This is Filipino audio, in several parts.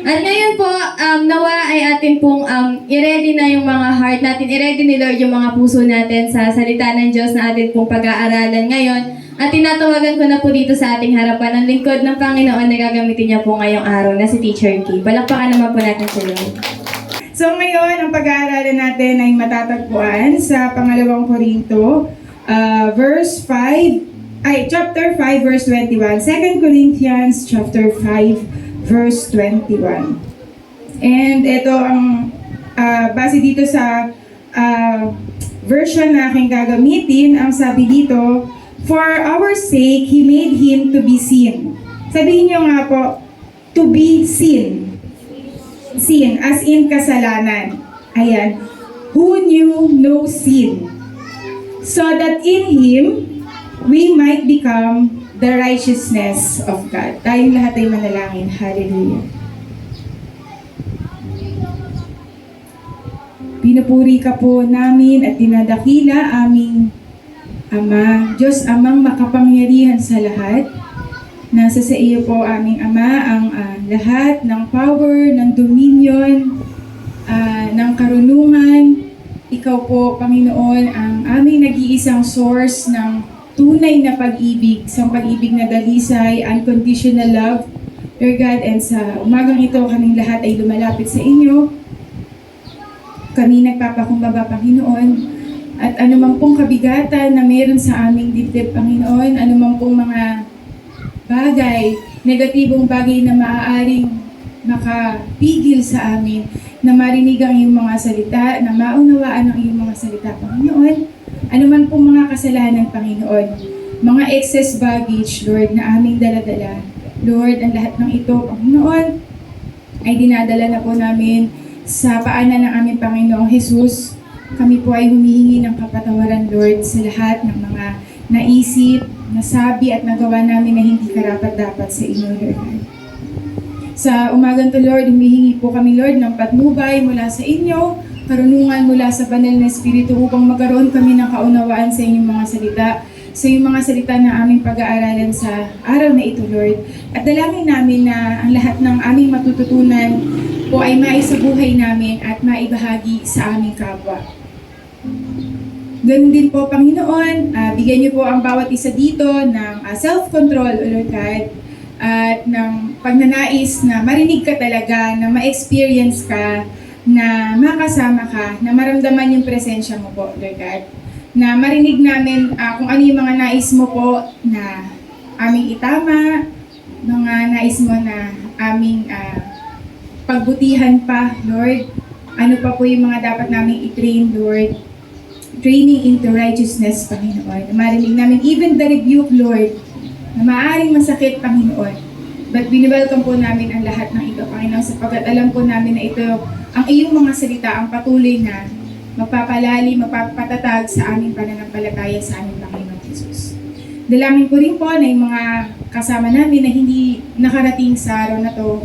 At ngayon po, nawa ay atin pong i-ready na yung mga heart natin, i-ready ni Lord yung mga puso natin sa salita ng Diyos na atin pong pag-aaralan ngayon. At tinatawagan ko na po dito sa ating harapan ang lingkod ng Panginoon na gagamitin niya po ngayong araw na si Teacher Key. Palakpakan naman po natin si Lord. So ngayon, ang pag-aaralan natin ay matatagpuan sa pangalawang Korinto, chapter 5, verse 21. 2 Corinthians, chapter 5, verse 21. And ito ang base dito sa version na aking gagamitin. Ang sabi dito, "For our sake, He made Him to be sin." Sabihin niyo nga po, to be sin. Sin, as in kasalanan. Ayan. Who knew no sin, so that in Him, we might become the righteousness of God. Tayong lahat ay manalangin. Hallelujah. Pinupuri ka po namin at dinadakila aming Ama, Diyos Amang makapangyarihan sa lahat. Nasa sa iyo po aming Ama ang lahat ng power, ng dominion, ng karunungan. Ikaw po, Panginoon, ang aming nag-iisang source ng tunay na pag-ibig, isang pag-ibig na dalisay, unconditional love. Lord God, and sa umagang ito, kaming lahat ay lumalapit sa inyo. Kami nagpapakumbaba, Panginoon, at anumang pong kabigatan na meron sa aming dibdib, Panginoon, anumang pong mga bagay, negatibong bagay na maaaring makapigil sa amin, na marinig ang iyong mga salita, na maunawaan ang iyong mga salita, Panginoon. Ano man pong mga kasalanan, Panginoon, mga excess baggage, Lord, na aming daladala. Lord, ang lahat ng ito, Panginoon, ay dinadala na po namin sa paanan ng aming Panginoong Jesus. Kami po ay humihingi ng kapatawaran, Lord, sa lahat ng mga naisip, nasabi at nagawa namin na hindi karapat-dapat sa inyo, Lord. Sa umagang to, Lord, humihingi po kami, Lord, ng patnubay mula sa inyo, karunungan mula sa banal na Espiritu upang magkaroon kami ng kaunawaan sa inyong mga salita, sa inyong mga salita na aming pag-aaralan sa araw na ito, Lord. At dalangin namin na ang lahat ng aming matututunan po ay maisabuhay namin at maibahagi sa aming kapwa. Ganun din po, Panginoon, bigyan niyo po ang bawat isa dito ng self-control, O Lord God, at ng pagnanais na marinig ka talaga, na ma-experience ka, na makasama ka, na maramdaman yung presensya mo po, Lord God. Na marinig namin kung ano yung mga nais mo po na aming itama, mga nais mo na aming pagbutihan pa, Lord. Ano pa po yung mga dapat naming i-train, Lord. Training into righteousness, Panginoon. Na marinig namin even the rebuke, Lord, na maaaring masakit, Panginoon. But binibelcome po namin ang lahat ng ito, Panginoon, sapagkat alam po namin na ito, ang iyong mga salita, ang patuloy na magpapalali, magpapatatag sa aming pananampalataya sa aming Panginoon Jesus. Dalangin ko rin po na yung mga kasama namin na hindi nakarating sa araw na to,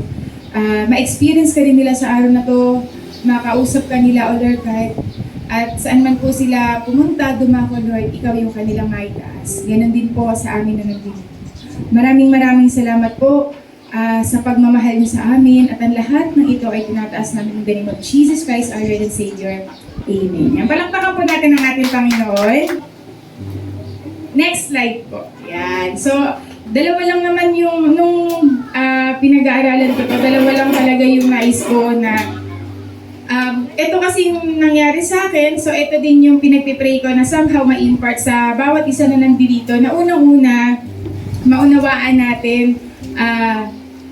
ma-experience ka rin nila sa araw na to, makausap ka nila, O Lord God, at saan man po sila pumunta, dumako, Lord, ikaw yung kanilang maitaas. Ganon din po sa amin na nandito. Maraming salamat po sa pagmamahal niyo sa amin at ang lahat ng ito ay tinataas namin in the name of Jesus Christ, our Lord and Savior. Amen. Yan, palakpakan po natin ang ating Panginoon. Next slide po. Yan. So, dalawa lang naman yung pinag-aaralan ko. Dalawa lang talaga yung nais ko na ito kasi yung nangyari sa akin, so ito din yung pinagpipray ko na somehow ma-impart sa bawat isa na nandito na unang-una, maunawaan natin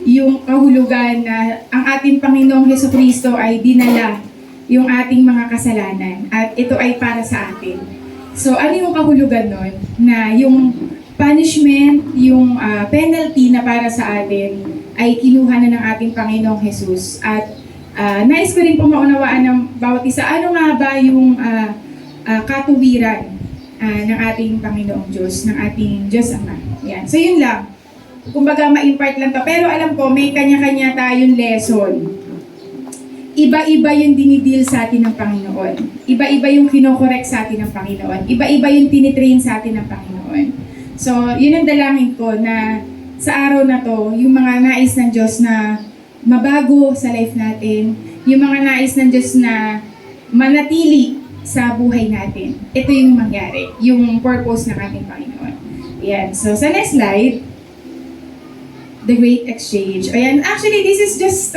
yung kahulugan na ang ating Panginoong Hesukristo ay dinala yung ating mga kasalanan at ito ay para sa atin. So ano yung kahulugan nun? Na yung punishment, yung penalty na para sa atin ay kinuha na ng ating Panginoong Jesus. At nais ko rin po maunawaan ng bawat isa, ano nga ba yung katuwiran ng ating Panginoong Diyos, ng ating Diyos Ama. Yan. So yun lang. Kumbaga ma-impart lang to. Pero alam ko, may kanya-kanya tayong lesson. Iba-iba yung dinidil sa atin ng Panginoon. Iba-iba yung kinokorek sa atin ng Panginoon. Iba-iba yung tinitrain sa atin ng Panginoon. So, yun ang dalangin ko na sa araw na to, yung mga nais ng Diyos na mabago sa life natin, yung mga nais ng Diyos na manatili sa buhay natin. Ito yung mangyari, yung purpose ng ating Panginoon. Ayan. So, sa next slide, the Great Exchange. Ayan. Actually, this is just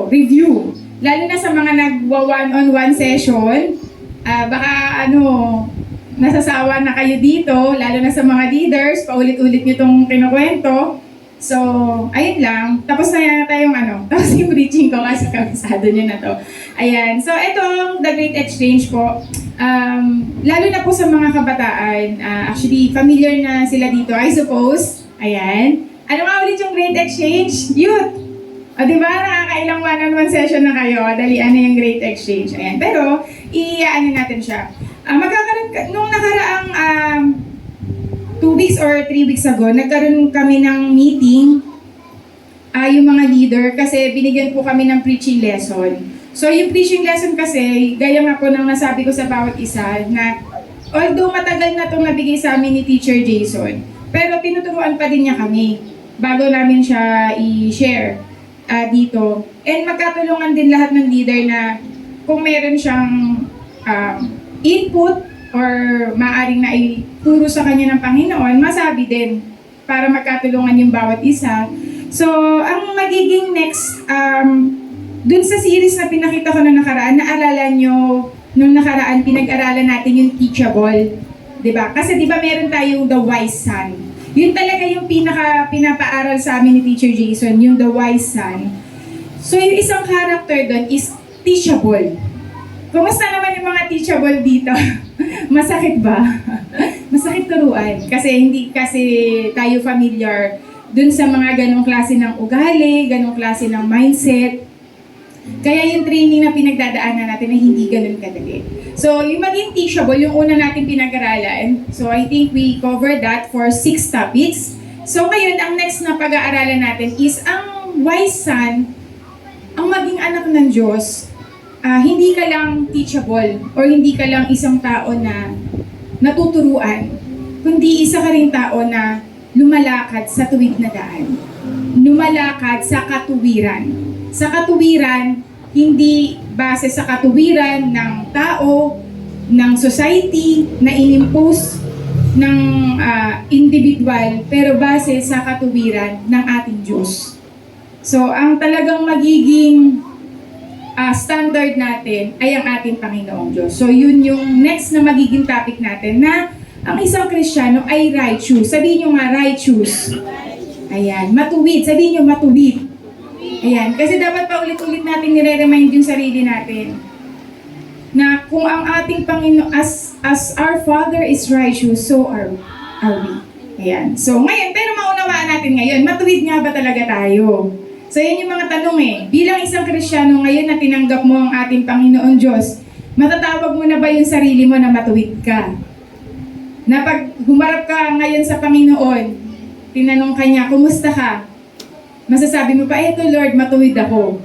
review. Lalo na sa mga nagwa-one-on-one session, baka nasasawa na kayo dito, lalo na sa mga leaders, paulit-ulit nyo itong kinukwento. So, ayun lang. Tapos na yan tayong tapos yung preaching ko kasi kabisado nyo na to. Ayan. So, itong The Great Exchange po, lalo na po sa mga kabataan, actually, familiar na sila dito, I suppose. Ayan. Ano nga ulit yung Great Exchange? Youth! O, diba? Nakakailang one-on-one session na kayo. Dalian na yung Great Exchange. Ayan. Pero, natin siya. Magkakaroon, nung nakaraang 2 weeks or 3 weeks ago, nagkaroon kami ng meeting, yung mga leader, kasi binigyan po kami ng preaching lesson. So, yung preaching lesson kasi, gaya nga po ng nasabi ko sa bawat isa, na although matagal na itong nabigay sa amin ni Teacher Jason, pero tinuturuan pa din niya kami bago namin siya i-share dito. And magkatulungan din lahat ng leader na kung meron siyang input or maaring na ituro sa kanya ng Panginoon, masabi din para magkatulungan yung bawat isa. So, ang magiging next, dun sa series na pinakita ko na nakaraan, naalala nyo, nung nakaraan, pinag-aralan natin yung teachable. Diba? Kasi diba meron tayong the wise son. Yun talaga yung pinapaaral sa amin ni Teacher Jason, yung the wise son. So, yung isang character doon is teachable. Kumusta naman yung mga teachable dito? Masakit ba? Masakit turuan. Kasi hindi kasi tayo familiar dun sa mga ganong klase ng ugali, ganong klase ng mindset. Kaya yung training na pinagdadaanan natin ay hindi ganun kadali. So, yung maging teachable, yung una natin pinag-aralan. So, I think we covered that for 6 topics. So, ngayon, ang next na pag-aaralan natin is ang wise son, ang maging anak ng Diyos. Hindi ka lang teachable or hindi ka lang isang tao na natuturuan, kundi isa ka rin tao na lumalakad sa tuwid na daan. Lumalakad sa katuwiran. Sa katuwiran, hindi base sa katuwiran ng tao, ng society, na inimpose ng individual, pero base sa katuwiran ng ating Diyos. So, ang talagang magiging standard natin ay ang ating Panginoong Diyos. So, yun yung next na magiging topic natin, na ang isang Kristiyano ay righteous. Sabihin nyo nga, righteous. Ayan, matuwid. Sabihin nyo, matuwid. Ayan, kasi dapat pa ulit-ulit natin nire-remind yung sarili natin na kung ang ating Panginoon, as our Father is righteous, so are we. Ayan. So, ngayon, pero maunawaan natin ngayon, matuwid nga ba talaga tayo? So, yan yung mga tanong Bilang isang Kristiyano ngayon na tinanggap mo ang ating Panginoon Diyos, matatawag mo na ba yung sarili mo na matuwid ka? Na pag humarap ka ngayon sa Panginoon, tinanong ka niya, kumusta ka? Masasabi mo pa, eto Lord, matuwid ako.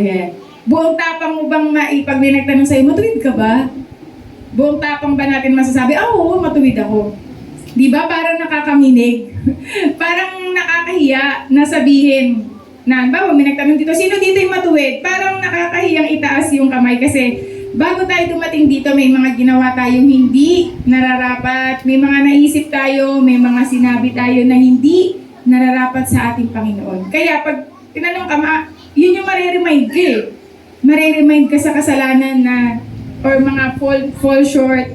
Ayan. Buong tapang mo bang pag may nagtanong sa'yo, matuwid ka ba? Buong tapang ba natin masasabi, oo, matuwid ako. Di ba? Parang nakakaminig. Parang nakakahiya na sabihin, na, bawa, may nagtanong dito, sino dito yung matuwid? Parang nakakahiyang itaas yung kamay kasi bago tayo dumating dito, may mga ginawa tayong hindi nararapat, may mga naisip tayo, may mga sinabi tayo na hindi nararapat sa ating Panginoon. Kaya pag tinanong ka, yun yung mareremind ka Mareremind ka sa kasalanan na, or mga fall short,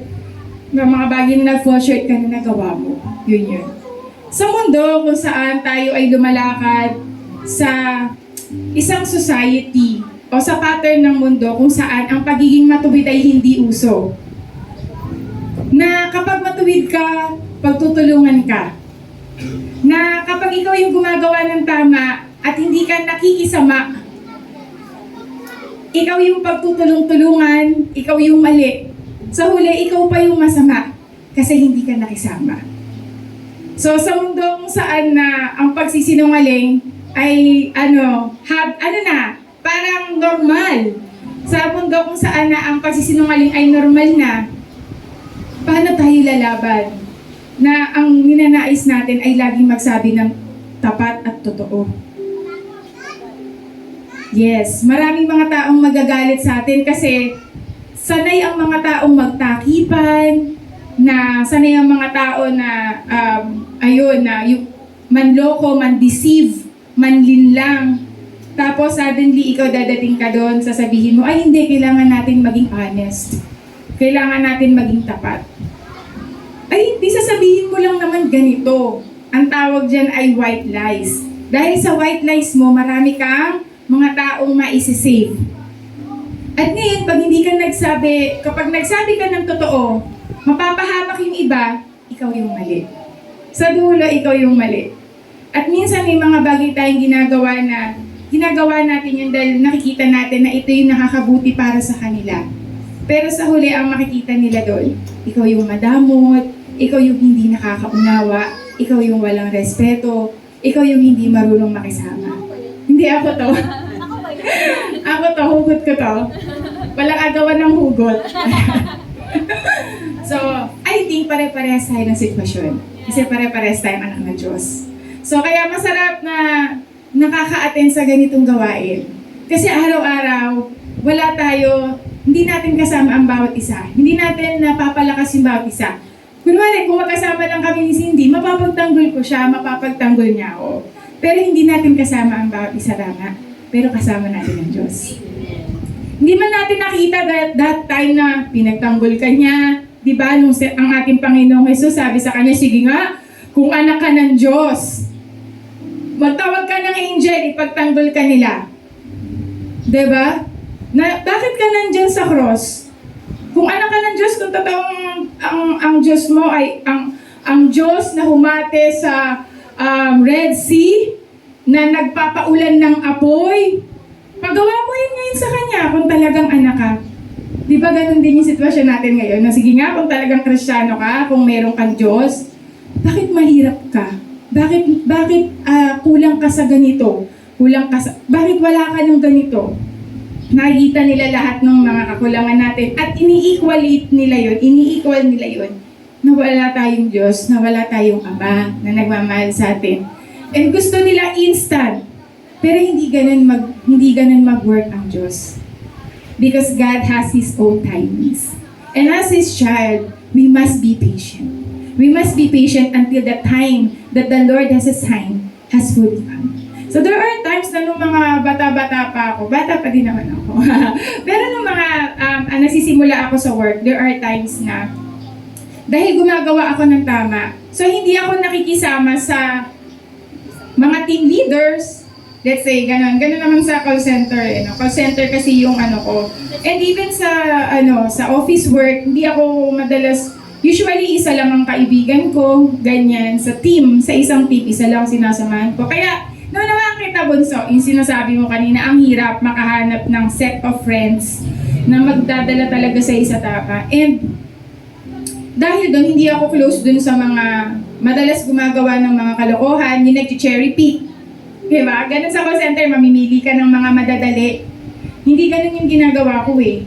mga bagay na fall short ka na nagawa mo. Yun. Sa mundo kung saan tayo ay lumalakad sa isang society o sa pattern ng mundo kung saan ang pagiging matuwid ay hindi uso. Na kapag matuwid ka, pagtutulungan ka. Na kapag ikaw yung gumagawa ng tama at hindi ka nakikisama, ikaw yung pagtutulong-tulungan, ikaw yung mali. Sa huli, ikaw pa yung masama kasi hindi ka nakisama. So sa mundo kung saan na ang pagsisinungaling ay parang normal. Sa mundo kung saan na ang pagsisinungaling ay normal na, paano tayo lalaban? Na ang ninanais natin ay laging magsabi ng tapat at totoo. Yes, maraming mga taong magagalit sa atin kasi sanay ang mga taong magtakipan, na sanay ang mga tao na ayun, na yung manloko, man-deceive, manlinlang. Tapos suddenly ikaw dadating ka doon, sasabihin mo, ay hindi, kailangan natin maging honest. Kailangan natin maging tapat. Ay, hindi, sasabihin mo lang naman ganito. Ang tawag dyan ay white lies. Dahil sa white lies mo, marami kang mga taong maisisave. At ngayon, pag hindi ka nagsabi, kapag nagsabi ka ng totoo, mapapahamak yung iba, ikaw yung mali. Sa dulo, ikaw yung mali. At minsan may mga bagay tayong ginagawa natin yun dahil nakikita natin na ito yung nakakabuti para sa kanila. Pero sa huli, ang makikita nila doon, ikaw yung madamot, ikaw yung hindi nakakaunawa, ikaw yung walang respeto, ikaw yung hindi marunong makisama. Hindi ako to. Ako to, hugot ko to. Walang agawan ng hugot. So, I think pare-parehas tayo ng sitwasyon. Kasi pare-parehas tayong anak ng Diyos. So, kaya masarap na nakaka-attend sa ganitong gawain. Kasi araw-araw, wala tayo, hindi natin kasama ang bawat isa. Hindi natin napapalakas yung bawat isa. Kunwari, kung magkasama lang kami ni Cindy, mapapagtanggol ko siya, mapapagtanggol niya ako. Pero hindi natin kasama ang bawat isa, tama. Pero kasama natin ang Diyos. Hindi man natin nakita that time na pinagtanggol ka niya. Di ba? Nung ang ating Panginoong Jesus sabi sa kanya, sige nga, kung anak ka ng Diyos, magtawag ka ng angel, ipagtanggol ka nila. Di ba? Bakit ka nandyan sa cross? Kung anak ka ng Diyos, kung totoong ang Diyos mo ay ang Diyos na humate sa Red Sea, na nagpapaulan ng apoy, pagawa mo yun ngayon sa Kanya kung talagang anak ka. Di ba ganun din yung sitwasyon natin ngayon? Na sige nga, kung talagang Kristiyano ka, kung meron kang Diyos, bakit mahirap ka? Bakit kulang ka sa ganito? Bakit wala ka ng ganito? Nakikita nila lahat ng mga kakulangan natin at ini-equal nila yun na wala tayong Diyos, na wala tayong Ama na nagmamahal sa atin. And gusto nila instant. Pero hindi ganun mag-work ang Diyos. Because God has His own timings. And as His child, we must be patient. We must be patient until the time that the Lord has assigned has fully come. So there are times na nung mga bata-bata pa ako, bata pa din naman ako, pero nung mga nasisimula ako sa work, there are times na dahil gumagawa ako ng tama, so hindi ako nakikisama sa mga team leaders, let's say, ganun naman sa call center, call center kasi yung ko. And even sa office work, hindi ako madalas, usually isa lang ang kaibigan ko, ganyan, sa isang team, isa lang sinasamahan ko. Kaya, naman kita, Bunso, yung sinasabi mo kanina, ang hirap makahanap ng set of friends na magdadala talaga sa isa tapa. And dahil doon, hindi ako close doon sa mga madalas gumagawa ng mga kalokohan, yung nag-cherry pick. Diba? Ganun sa call center, mamimili ka ng mga madadali. Hindi ganun yung ginagawa ko eh.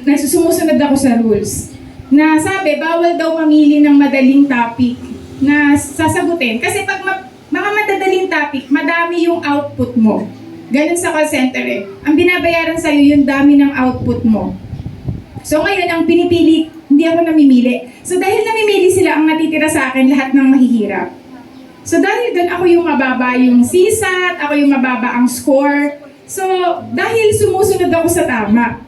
Sumusunod ako sa rules. Na sabi, bawal daw mamili ng madaling topic na sasagutin. Kasi pag mga madadaling topic, madami yung output mo. Ganun sa call center eh. Ang binabayaran sa'yo, yung dami ng output mo. So ngayon, ang pinipili, hindi ako namimili. So dahil namimili sila, ang natitira sa akin, lahat ng mahihirap. So dahil doon, ako yung mababa yung CSAT, ako yung mababa ang score. So dahil sumusunod ako sa tama.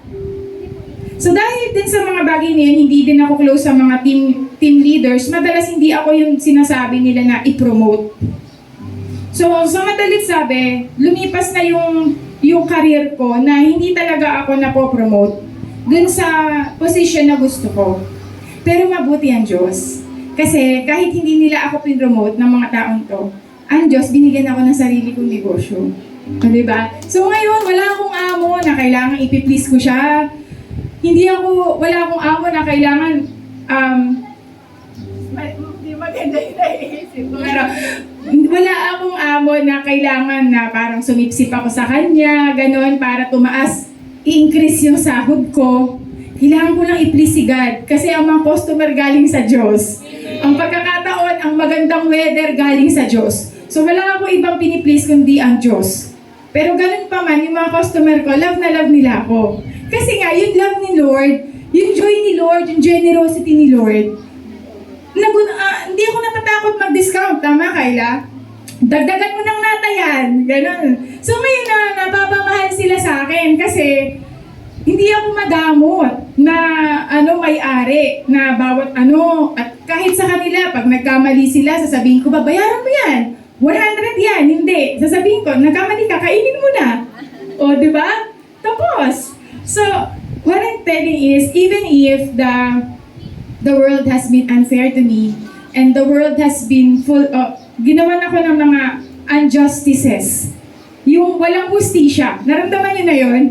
So dahil din sa mga bagay na yun, hindi din ako close sa mga team leaders, madalas hindi ako yung sinasabi nila na i-promote. So sa madalit sabi, lumipas na yung career ko na hindi talaga ako napopromote dun sa position na gusto ko. Pero mabuti ang Diyos. Kasi kahit hindi nila ako pinromote ng mga taong to, ang Diyos, binigyan ako ng sarili kong negosyo. Diba? So ngayon, wala akong amo na kailangan ipiplease ko siya. Wala akong amo na kailangan, maganda yung naisip ko. Pero, wala akong amo na kailangan na parang sumipsip ako sa kanya, ganon, para tumaas, i-increase yung sahod ko. Kailangan ko lang i-please si God. Kasi ang mga customer galing sa Diyos. Ang pagkakataon, ang magandang weather galing sa Diyos. So wala akong ibang piniplease kundi ang Diyos. Pero ganun pa man, yung mga customer ko, love na love nila ako. Kasi nga, yung love ni Lord, yung joy ni Lord, yung generosity ni Lord, hindi ako natatakot mag-discount. Tama, Kayla? Dagdagan mo ng nata yan. Ganun. So ngayon napapamahal sila sa akin kasi hindi ako madamot na may-ari na bawat at kahit sa kanila, pag nagkamali sila, sasabihin ko, babayaran mo yan. 100 yan. Hindi. Sasabihin ko, nagkamali ka, kainin mo na. O, di ba? Tapos. So, what I'm telling is, even if the world has been unfair to me, and the world has been ginawan ako ng mga injustices. Yung walang hustisya. Naramdaman niyo na yun?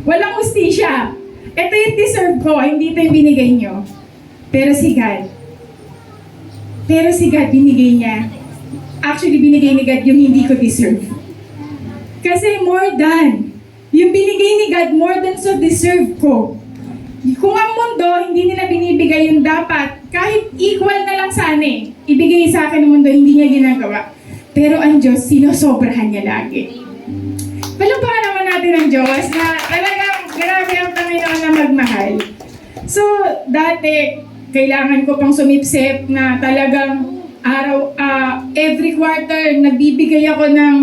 Walang hustisya. Ito yung deserve ko, hindi ito yung binigay niyo. Pero si God, binigay niya. Actually, binigay ni God yung hindi ko deserve. Kasi more than. Yung binigay ni God, more than sa deserve ko. Kung ang mundo, hindi nila binibigay yung dapat, kahit equal na lang sana ibigay sa akin ng mundo, hindi niya ginagawa. Pero ang Diyos, sinosobrahan niya lagi. Palakpakan naman natin ang Diyos na talagang grabe ang Panginoon na magmahal. So, dati, kailangan ko pang sumipsip na talagang every quarter, nagbibigay ako ng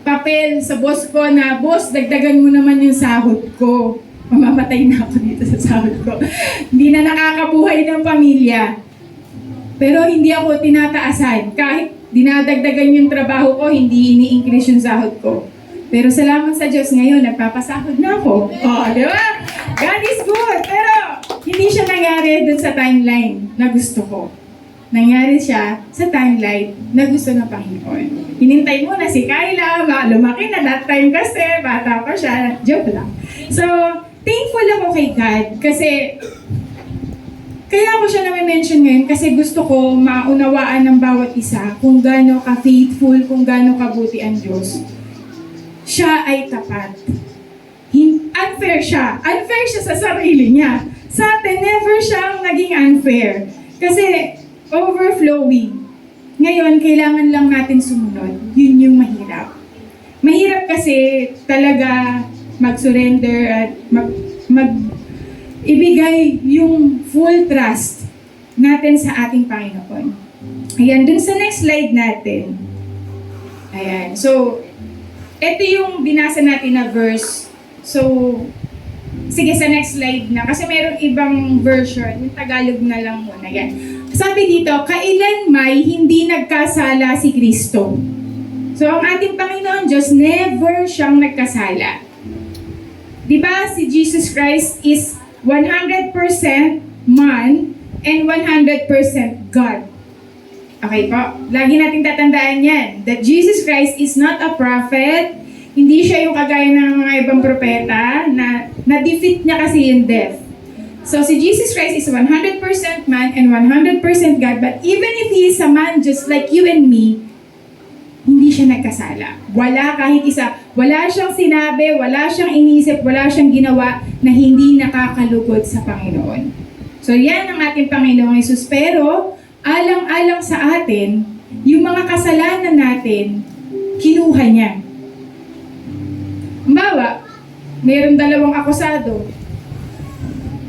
papel sa boss ko na, boss, dagdagan mo naman yung sahod ko. Mamamatay na ako dito sa sahod ko. Hindi na nakakabuhay ng pamilya. Pero hindi ako tinataasan. Kahit dinadagdagan yung trabaho ko, hindi ini-increase yung sahod ko. Pero salamat sa Diyos ngayon, nagpapasahod na ako. Di ba? God is good. Pero hindi siya nangyari dun sa timeline na gusto ko. Nangyari siya sa timeline na gusto ng Panginoon. Hinintay mo na si Kayla, lumaki na that time kasi, bata pa siya. Joke lang. So, thankful ako kay God kasi kaya ako siya na-mention ngayon kasi gusto ko maunawaan ng bawat isa kung gaano ka-faithful, kung gaano kabuti ang Diyos. Siya ay tapat. Unfair siya. Unfair siya sa sarili niya. Sa atin, never siyang naging unfair. Kasi overflowing. Ngayon, kailangan lang natin sumunod. Yun yung mahirap. Mahirap kasi talaga mag-surrender at ibigay yung full trust natin sa ating Panginoon. Ayan, dun sa next slide natin. Ayan, so, ito yung binasa natin na verse. So, sige, sa next slide na. Kasi mayroong ibang version. Yung Tagalog na lang muna. Yan. Sabi dito, kailan may hindi nagkasala si Kristo. So, ang ating Panginoon Diyos, never siyang nagkasala. Diba, si Jesus Christ is 100% man and 100% God. Okay po? Lagi nating tatandaan yan. That Jesus Christ is not a prophet. Hindi siya yung kagaya ng mga ibang propeta na na-defeat niya kasi yung death. So, si Jesus Christ is 100% man and 100% God. But even if He is a man just like you and me, hindi siya nagkasala. Wala kahit isa. Wala siyang sinabi, wala siyang inisip, wala siyang ginawa na hindi nakakalugod sa Panginoon. So, yan ang ating Panginoong Hesus. Pero, alang-alang sa atin, yung mga kasalanan natin, kinuha niya. Halimbawa, mayroong dalawang akusado.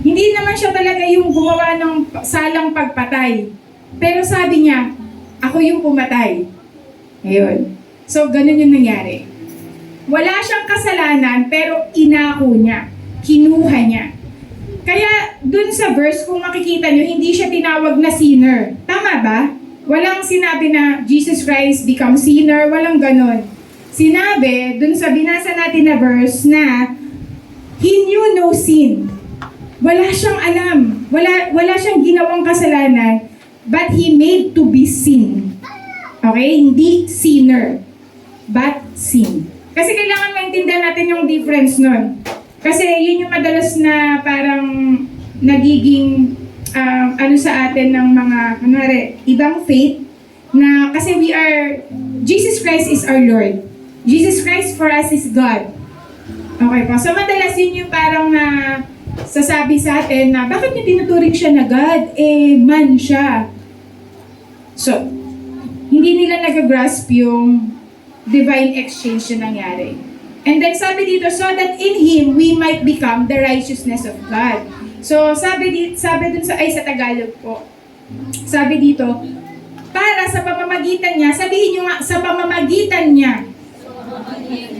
Hindi naman siya talaga yung gumawa ng salang pagpatay. Pero sabi niya, ako yung pumatay. Ayun. So, ganun yung nangyari. Wala siyang kasalanan, pero inako niya. Kinuha niya. Kaya, dun sa verse, kung makikita nyo, hindi siya tinawag na sinner. Tama ba? Walang sinabi na Jesus Christ become sinner. Walang ganun. Sinabi, dun sa binasa natin na verse na He knew no sin. Wala siyang alam. Wala siyang ginawang kasalanan, but He made to be sin. Okay? Hindi sinner, but sin. Kasi kailangan maintindihan natin yung difference nun. Kasi yun yung madalas na parang nagiging sa atin ng mga, ibang faith na kasi Jesus Christ is our Lord. Jesus Christ for us is God. Okay po. So madalas yun yung parang sasabi sa atin na bakit niyo tinuturing siya na God? Man siya. So, hindi nila nag-grasp yung divine exchange yung nangyari. And then sabi dito, so that in Him we might become the righteousness of God. So sabi dun sa Tagalog po, sabi dito, para sa pamamagitan niya, sabihin nyo nga, sa pamamagitan niya.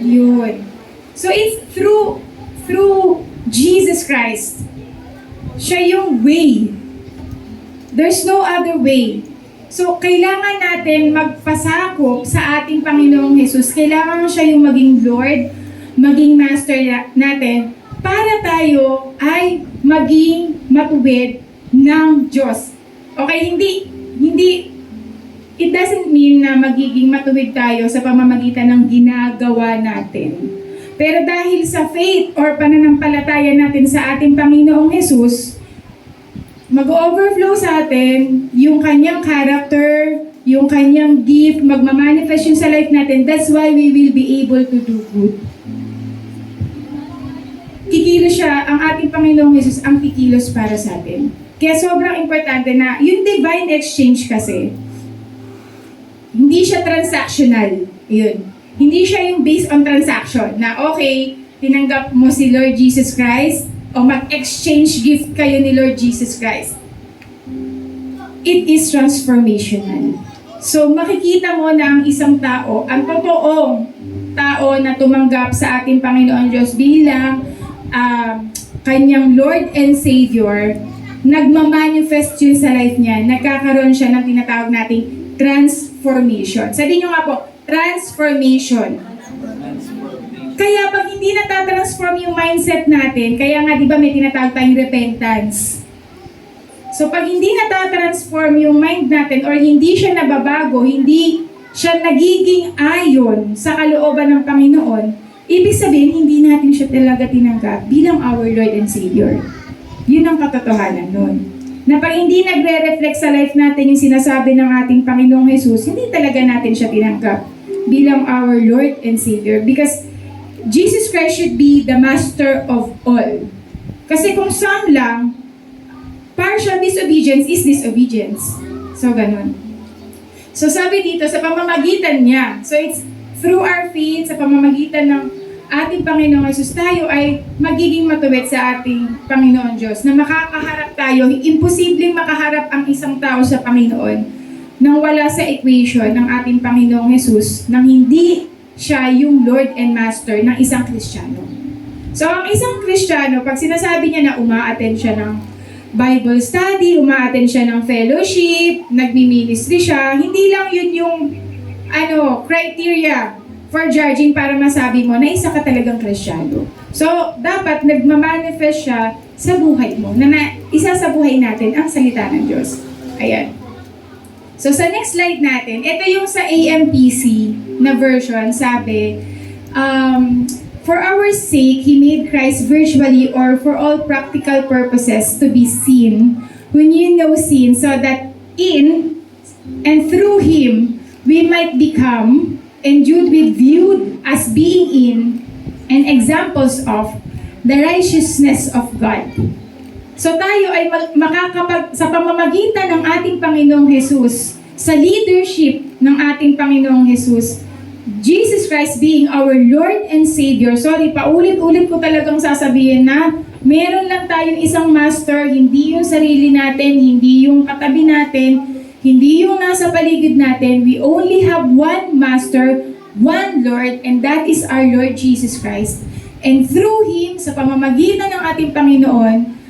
Yun. So it's through Jesus Christ. Siya yung way. There's no other way. So, kailangan natin magpasakop sa ating Panginoong Jesus. Kailangan siya yung maging Lord, maging Master natin, para tayo ay maging matuwid ng Diyos. Okay, hindi, it doesn't mean na magiging matuwid tayo sa pamamagitan ng ginagawa natin. Pero dahil sa faith or pananampalataya natin sa ating Panginoong Jesus, mag-overflow sa atin yung kanyang character, yung kanyang gift, magmamanifest yun sa life natin. That's why we will be able to do good. Kikilos siya, ang ating Panginoong Jesus, ang kikilos para sa atin. Kaya sobrang importante na yung divine exchange kasi, hindi siya transactional. Yun. Hindi siya yung based on transaction na okay, tinanggap mo si Lord Jesus Christ, o mag-exchange gift kayo ni Lord Jesus Christ. It is transformational. So, makikita mo na ang isang tao, ang totoong tao na tumanggap sa ating Panginoon Diyos bilang kanyang Lord and Savior, nagmamanifest yun sa life niya, nagkakaroon siya ng tinatawag nating transformation. Sabihin nyo nga po, transformation. Kaya pag hindi natatransform yung mindset natin, kaya nga di ba may tinatawag tayong repentance. So pag hindi natatransform yung mind natin or hindi siya nababago, hindi siya nagiging ayon sa kalooban ng Panginoon, ibig sabihin hindi natin siya talaga tinanggap bilang our Lord and Savior. Yun ang katotohanan nun. Na pag hindi nagre-reflect sa life natin yung sinasabi ng ating Panginoong Jesus, hindi talaga natin siya tinanggap bilang our Lord and Savior. Because Jesus Christ should be the master of all. Kasi kung some lang, partial disobedience is disobedience. So, ganun. So, sabi dito, sa pamamagitan niya, so it's through our faith, sa pamamagitan ng ating Panginoong Jesus, tayo ay magiging matuwid sa ating Panginoon Diyos, na makakaharap tayo, imposibleng makaharap ang isang tao sa Panginoon nang wala sa equation ng ating Panginoong Jesus, nang hindi siya yung Lord and Master ng isang Kristiyano. So, ang isang Kristiyano, pag sinasabi niya na uma-attend siya ng Bible study, uma-attend siya ng fellowship, nagmi-ministry siya, hindi lang yun yung criteria for judging para masabi mo na isa ka talagang Kristiyano. So, dapat nagmamanifest siya sa buhay mo, na isa sa buhay natin ang salita ng Diyos. Ayan. So, sa next slide natin, ito yung sa AMPC na version, sabi, for our sake, He made Christ virtually or for all practical purposes to be seen when you know sin, so that in and through Him, we might become endued with viewed as being in and examples of the righteousness of God. So tayo ay sa pamamagitan ng ating Panginoong Jesus, sa leadership ng ating Panginoong Jesus, Jesus Christ being our Lord and Savior. Sorry, paulit-ulit ko talagang sasabihin na meron lang tayong isang master, hindi yung sarili natin, hindi yung katabi natin, hindi yung nasa paligid natin. We only have one master, one Lord, and that is our Lord Jesus Christ. And through Him, sa pamamagitan ng ating Panginoon,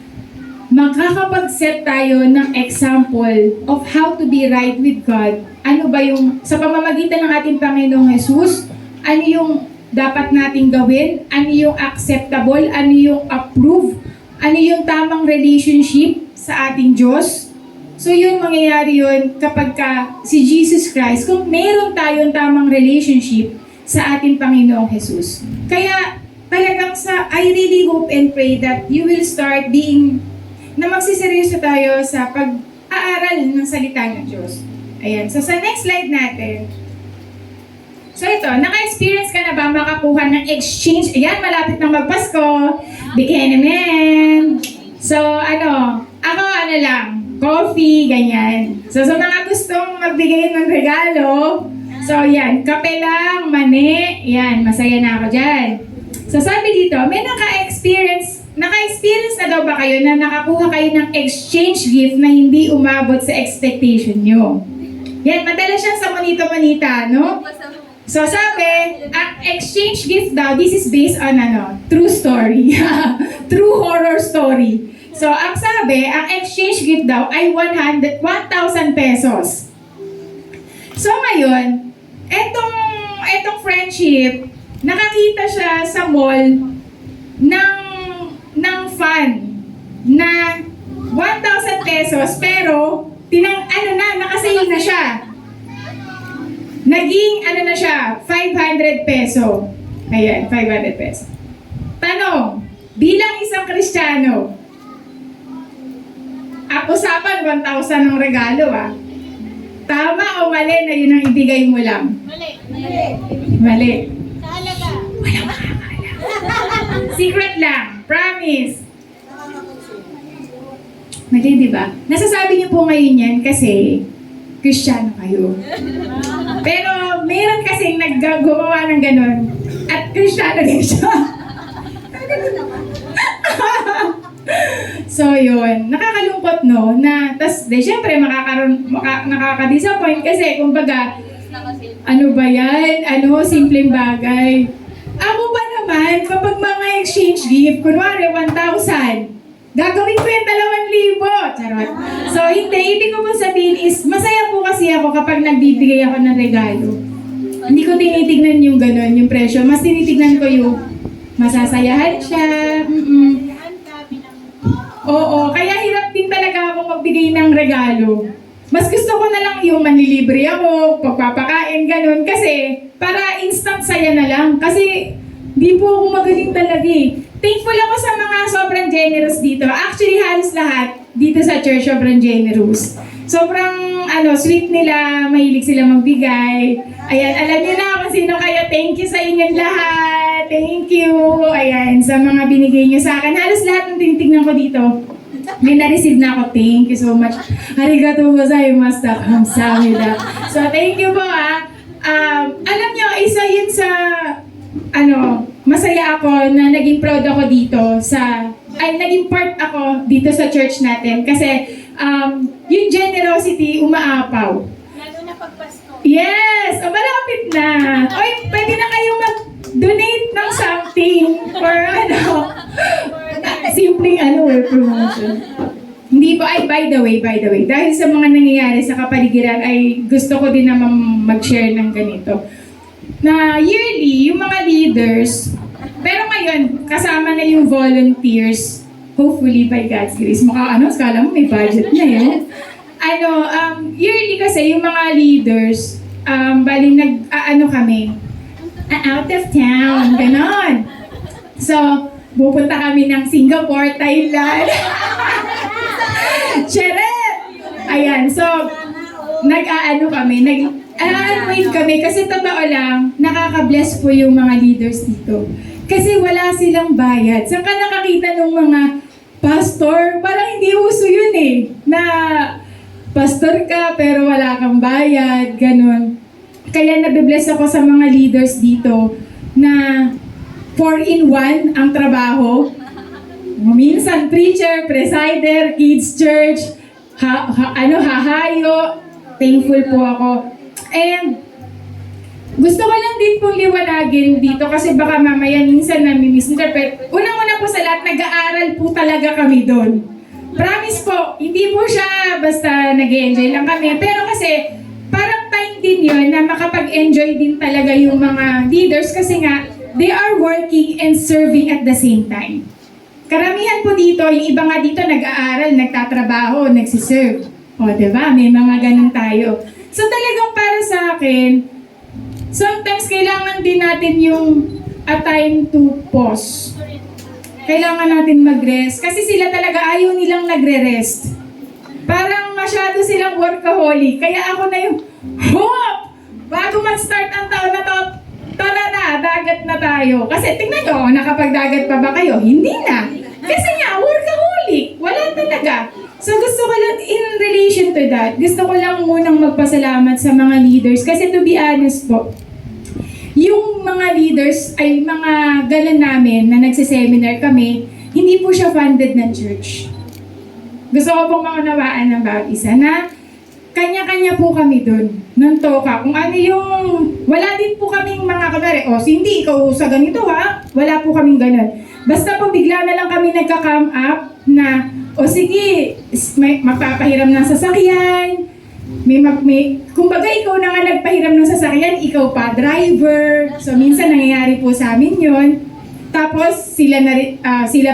makakapag-set tayo ng example of how to be right with God. Ano ba yung, sa pamamagitan ng ating Panginoong Jesus, ano yung dapat nating gawin, ano yung acceptable, ano yung approve, ano yung tamang relationship sa ating Diyos. So yun, mangyayari yun kapag si Jesus Christ, kung meron tayong tamang relationship sa ating Panginoong Jesus. Kaya talagang I really hope and pray that you will start na magsiseryoso tayo sa pag-aaral ng salita ng Diyos. Ayan. So, sa next slide natin. So, ito. Naka-experience ka na ba makakuha ng exchange? Ayan, malapit na magpasko. Bigyan naman. So, ako lang, coffee, ganyan. So, sa mga gustong magbigay ng regalo, so, So, yan. Kape lang, mani. Yan, masaya na ako dyan. So, sabi dito, may naka-experience na daw ba kayo na nakakuha kayo ng exchange gift na hindi umabot sa expectation nyo? Yan, madalas siyang sa Monito-Monita, no? So, sabi, ang exchange gift daw, this is based on true story. True horror story. So, ang sabi, ang exchange gift daw ay 1,000 pesos. So, ngayon, etong friendship, nakakita siya sa mall ng fan na 1,000 pesos, pero nakasale na siya. Naging, na siya, 500 peso. Ayan, 500 peso. Tanong, bilang isang Kristiyano, usapan 1,000 ng regalo, Tama o mali na yun ang ibigay mo lang? Mali. Walang makakaalam. Secret lang. Promise. Mali, di ba? Nasasabi niyo po ngayon yan kasi Kristiyano kayo. Pero meron kasing naggagawa ng ganun at Kristiyano din siya. So yun, nakakalungkot no, syempre nakaka-disappoint kasi kumbaga, ano ba yan? Simpleng bagay. Ako ba naman, kapag mga exchange gift, kunwari 1,000, gagawin ko yung 2,000. Charot. So hindi, ibig ko po sabihin is, masaya po kasi ako kapag nagbibigay ako ng regalo. Hindi ko tinitignan yung gano'n, yung presyo. Mas tinitignan ko yung masasayahan siya. Oo, kaya hirap din talaga ako magbigay ng regalo. Mas gusto ko na lang yung manlilibre ako, pagpapakain, ganun. Kasi para instant saya na lang. Kasi di po ako magaling talaga eh. Thankful ako sa mga sobrang generous dito. Actually, halos lahat dito sa church sobrang generous. Sobrang sweet nila, mahilig sila magbigay. Ayan, alam niyo na kung sino kayo. Thank you sa inyong lahat. Thank you. Ayan, sa mga binigay niyo sa akin. Halos lahat ng tinitignan ko dito. May na-receive na ako. Thank you so much. Arigatou gozaimasu. Kamsahamnida. So, thank you po alam niyo, isa yun sa masaya ako na naging proud ako dito naging part ako dito sa church natin kasi yung generosity umaapaw. Lalo na pag Pasko. Yes! Malapit na. Oy, pwede na kayong mag-donate ng something or simpleng promotion. Hindi po, by the way, dahil sa mga nangyayari sa kapaligiran ay gusto ko din naman mag-share ng ganito. Na yearly, yung mga leaders, pero ngayon, kasama na yung volunteers, hopefully by God's grace. Skala mo may budget na yun. Yearly kasi yung mga leaders, baling kami, out of town, ganon. So, pupunta kami ng Singapore, Thailand. Charet! Ayan, so, nag-anoint kami kasi totoo lang, nakaka-bless po yung mga leaders dito. Kasi wala silang bayad. Saan ka nakakita ng mga pastor? Parang hindi uso yun na pastor ka pero wala kang bayad, ganun. Kaya nabibless ako sa mga leaders dito na 4-in-1 ang trabaho. Minsan preacher, presider, kids church, hahayo. Thankful po ako. And gusto ko lang din pong liwanagin dito kasi baka mamaya minsan nami-misinterpret. Unang-una po sa lahat, nag-aaral po talaga kami doon. Promise po, hindi po siya basta nag-enjoy lang kami. Pero kasi, parang time din yun na makapag-enjoy din talaga yung mga leaders kasi nga, they are working and serving at the same time. Karamihan po dito, yung iba nga dito nag-aaral, nagtatrabaho, nagsiserve. O, diba? May mga ganun tayo. So, talagang para sa akin, sometimes kailangan din natin yung a time to pause. Kailangan natin mag-rest. Kasi sila talaga ayaw nilang nagre-rest. Parang masyado silang workaholic. Kaya ako na yung, hop! Bago mag-start ang taon na to, tara na, dagat na tayo. Kasi tingnan nyo, nakapagdagat pa ba kayo? Hindi na. Kasi nga, workaholic. Wala talaga. So gusto ko lang, in relation to that, gusto ko lang munang magpasalamat sa mga leaders. Kasi to be honest po, yung mga leaders ay mga galan namin na nagsiseminar kami, hindi po siya funded ng church. Gusto ko pong maunawaan ng bawat isa na kanya-kanya po kami dun, ng toka. Kung ano yung, wala din po kaming mga kanari, Cindy, ikaw sa ganito ha? Wala po kaming ganun. Basta po bigla na lang kami nagka-come up na, sige, magpapahiram ng sasakyan, kumbaga ikaw na nga nagpahiram ng sasakyan, ikaw pa driver. So minsan nangyayari po sa amin yun. Tapos sila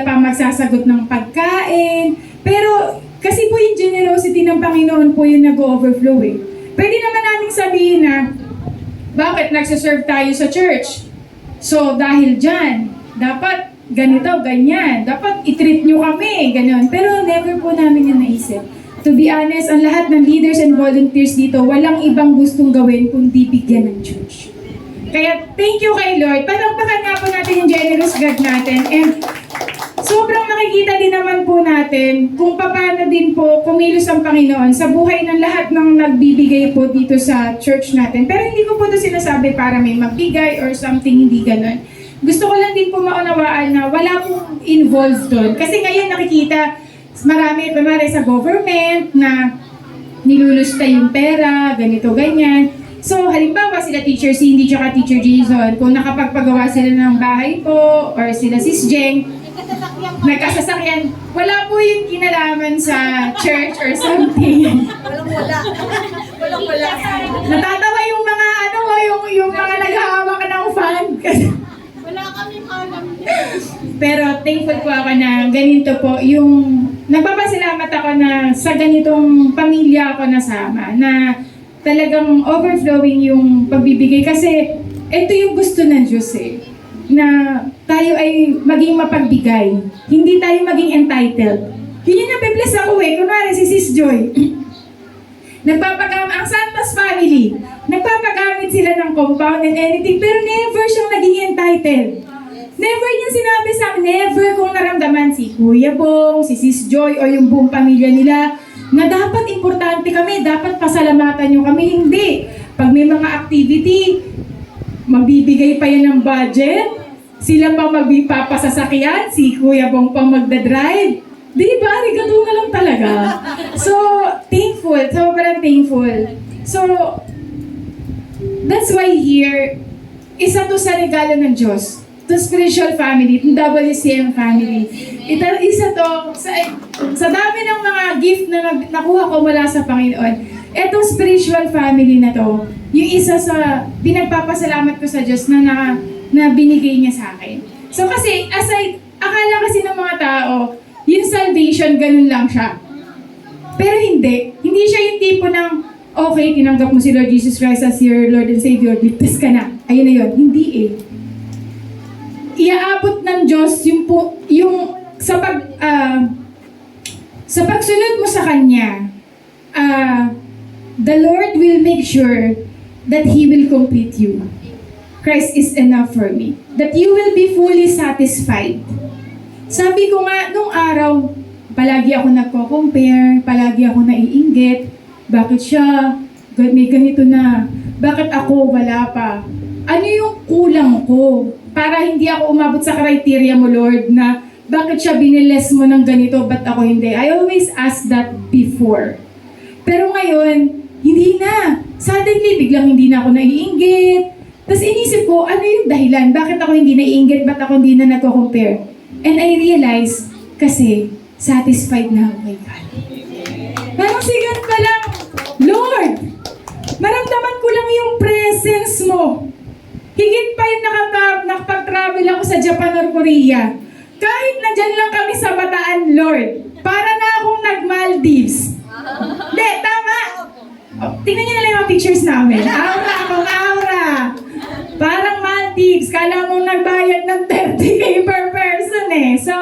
pa magsasagot ng pagkain. Pero kasi po yung generosity ng Panginoon po yung nag-overflow eh. Pwede naman namin sabihin na, bakit nagsaserve tayo sa church? So dahil dyan, dapat ganito, ganyan. Dapat i-treat nyo kami, ganyan. Pero never po namin yung naisip. To be honest, ang lahat ng leaders and volunteers dito, walang ibang gustong gawin kundi bigyan ng church. Kaya thank you kay Lord. Palakpakan nga po natin yung generous God natin. And sobrang makikita din naman po natin kung paano din po kumilos ang Panginoon sa buhay ng lahat ng nagbibigay po dito sa church natin. Pero hindi ko po ito sinasabi para may magbigay or something, hindi ganun. Gusto ko lang din po maunawaan na wala pong involved doon. Kasi ngayon nakikita marami sa government na nilulusta yung pera, ganito, ganyan. So, halimbawa sila Teacher Cindy tsaka Teacher Jason, kung nakapagpagawa sila ng bahay po, or sila Sis Jeng, nagkasasakyan, wala po yung kinalaman sa church or something. Walang wala. Natatawa yung mga yung mga naghahawak ng fan. Wala kaming alam. Pero thankful po ako na ganito po yung nagpapasalamat ako na sa ganitong pamilya ako nasama na talagang overflowing yung pagbibigay kasi ito yung gusto ng Diyos eh, na tayo ay maging mapagbigay, hindi tayo maging entitled. Yun yung nabibless ako eh, kunwari si Sis Joy, ang Santos family, nagpapagamit sila ng compound and anything, pero never siyang naging entitled. Never niya sinabi sa akin, never kong naramdaman si Kuya Bong, si Sis Joy, o yung buong pamilya nila, na dapat importante kami, dapat pasalamatan nyo kami. Hindi. Pag may mga activity, magbibigay pa yan ng budget, sila pa magpapasasakyan, si Kuya Bong pang magdadrive. Di ba? Arigato na lang talaga. So, thankful. Sobrang thankful. So, that's why here, isa to sa regalo ng Diyos. The spiritual family, the WCM family. Isa to, sa dami ng mga gift na nakuha ko mula sa Panginoon, etong spiritual family na to, yung isa sa pinagpapasalamat ko sa Diyos na binigay niya sa akin. So kasi, akala kasi ng mga tao, yung salvation, ganun lang siya. Pero hindi. Hindi siya yung tipo ng, okay, tinanggap mo si Lord Jesus Christ as your Lord and Savior, ligtas ka na. Ayun na yun. Hindi eh. Iaabot ng Diyos sa pagsunod mo sa Kanya, the Lord will make sure that He will complete you. Christ is enough for me. That you will be fully satisfied. Sabi ko nga, nung araw, palagi ako nagko-compare, palagi ako naiinggit. Bakit siya? May ganito na. Bakit ako wala pa? Ano yung kulang ko? Para hindi ako umabot sa criteria mo, Lord, na bakit siya biniles mo ng ganito, ba't ako hindi? I always ask that before. Pero ngayon, hindi na. Suddenly, biglang hindi na ako naiinggit. Tapos inisip ko, ano yung dahilan? Bakit ako hindi naiinggit? Ba't ako hindi na nagko-compare? And I realized, kasi satisfied na ako kay God. Parang sigat pa lang, Lord, maramdaman ko lang yung presence mo. Higit pa yung nakapag-travel ako sa Japan or Korea. Kahit na dyan lang kami sa Bataan, Lord, para na akong nag-Maldives. Hindi, tama. Tingnan niyo na lang yung pictures namin. Aura akong aura. Parang Maldives. Kala mong nagbayad ng 30K per person eh. So,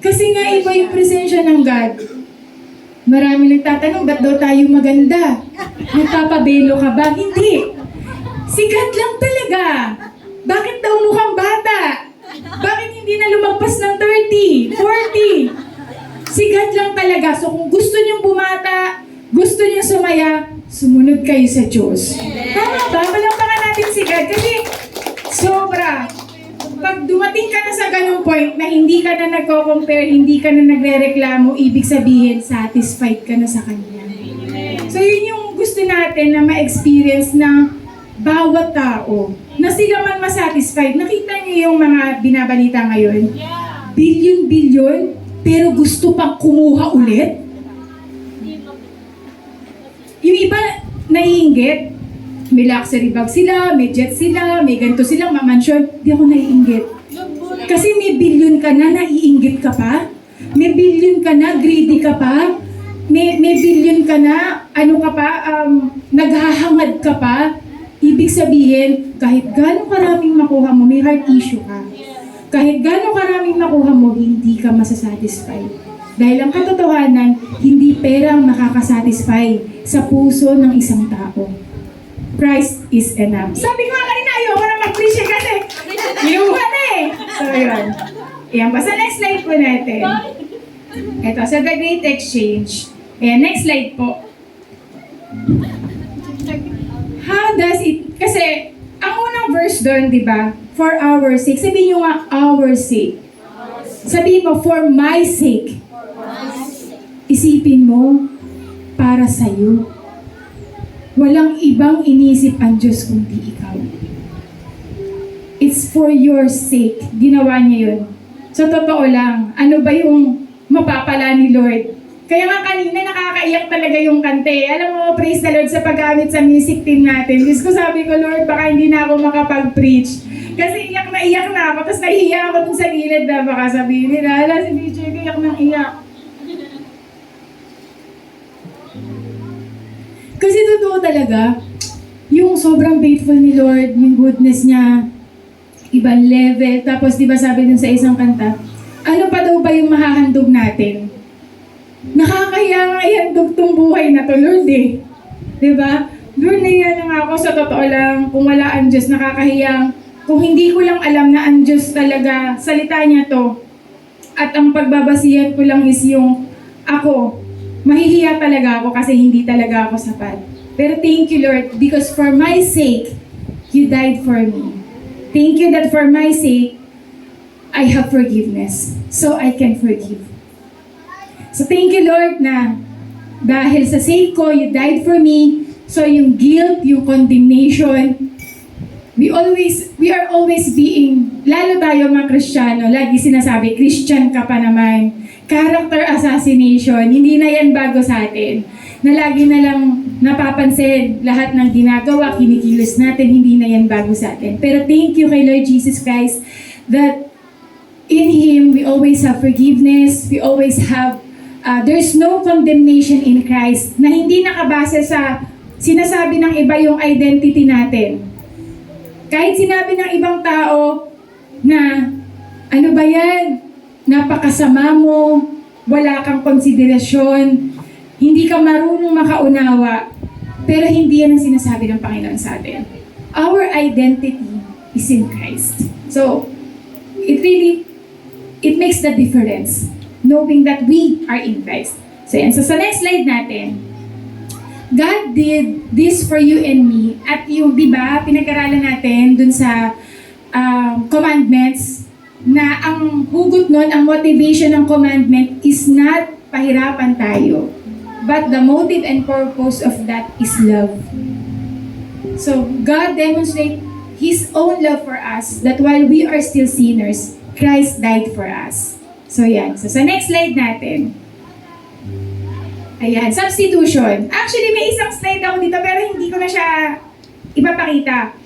kasi nga iba yung presensya ng God. Marami nagtatanong, ba't daw tayo maganda? Nagpapabelo ka ba? Hindi. Sikat lang talaga. Bakit daw mukhang bata? Bakit hindi na lumagpas ng 30, 40? Si God lang talaga. So kung gusto niyong bumata, gusto niyong sumaya, sumunod kayo sa Diyos. Tama ba? Palakpakan natin si God. Kasi sobra. Pag dumating ka na sa ganung point na hindi ka na nagko-compare, hindi ka na nagre-reklamo, ibig sabihin, satisfied ka na sa Kanya. So yun yung gusto natin na ma-experience ng bawat tao. Na sila man masatisfied. Nakita niyo yung mga binabalita ngayon? Bilyon-bilyon, pero gusto pang kumuha ulit? Yung iba, naiinggit. May luxury bag sila, may jet sila, may ganito silang mamansyon. Di ako naiinggit. Kasi may bilyon ka na, naiinggit ka pa. May bilyon ka na, greedy ka pa. May bilyon ka na, naghahangad ka pa. Ibig sabihin, kahit gano'ng karaming makuha mo, may heart issue ka. Kahit gano'ng karaming makuha mo, hindi ka masasatisfy. Dahil ang katotohanan, hindi pera ang makakasatisfy sa puso ng isang tao. Christ is enough. Sabi ko nga kanina, ayoko na mag-preach kasi inuha na eh. So, yun. Ayan pa. Sa next slide po natin. Ito, sa The Great Exchange. Ayan, next slide po. How does it, kasi, ang unang verse doon, di ba? For our sake. Sabihin nyo nga, our sake. Sabihin mo, for my sake. Isipin mo, para sa'yo. Walang ibang inisip ang Diyos kundi ikaw. It's for your sake. Ginawa niya yun. So, totoo lang, ano ba yung mapapala ni Lord? Kaya nga kanina nakakaiyak talaga yung kante. Alam mo, praise the Lord sa paggamit sa music team natin. Diyos ko, sabi ko, Lord, baka hindi na ako makapag-preach. Kasi iyak na ako. Tapos nahihiya ako dun sa gilid na baka sabihin nila, ala, si DJ, iyak na iyak. Kasi totoo talaga, yung sobrang faithful ni Lord, yung goodness niya, ibang level. Tapos di ba sabi dun sa isang kanta, ano pa daw ba yung mahahandog natin? Nakakahiya nga ihandog tong buhay na to, Lord eh. Di ba? Lord, nahiya na nga ako sa totoo lang, kung wala ang Diyos, nakakahiyang. Kung hindi ko lang alam na ang Diyos talaga, salita niya to, at ang pagbabasihan ko lang is yung ako, mahihiya talaga ako kasi hindi talaga ako sapat. Pero thank you, Lord, because for my sake, you died for me. Thank you that for my sake, I have forgiveness. So I can forgive. So thank you, Lord, na dahil sa sake ko, you died for me. So yung guilt, yung condemnation, we are always being, lalo tayo mga Kristiyano, lagi sinasabi, Christian ka pa naman. Character assassination, hindi na yan bago sa atin. Na lagi na lang napapansin lahat ng ginagawa, kinikilos natin, hindi na yan bago sa atin. Pero thank you kay Lord Jesus Christ that in Him, we always have forgiveness, we always have, there's no condemnation in Christ na hindi nakabase sa sinasabi ng iba yung identity natin. Kahit sinabi ng ibang tao na, ano ba yan? Napakasama mo, wala kang konsiderasyon, hindi ka marunong makaunawa, pero hindi yan ang sinasabi ng Panginoon sa atin. Our identity is in Christ. So, it makes the difference, knowing that we are in Christ. So, yan. So, sa next slide natin, God did this for you and me. At yung, di ba, pinag-aralan natin dun sa commandments, na ang hugot nun, ang motivation ng commandment is not pahirapan tayo. But the motive and purpose of that is love. So, God demonstrates His own love for us, that while we are still sinners, Christ died for us. So, yan. So, sa next slide natin. Ayan, substitution. Actually, may isang slide ako dito, pero hindi ko na siya ipapakita.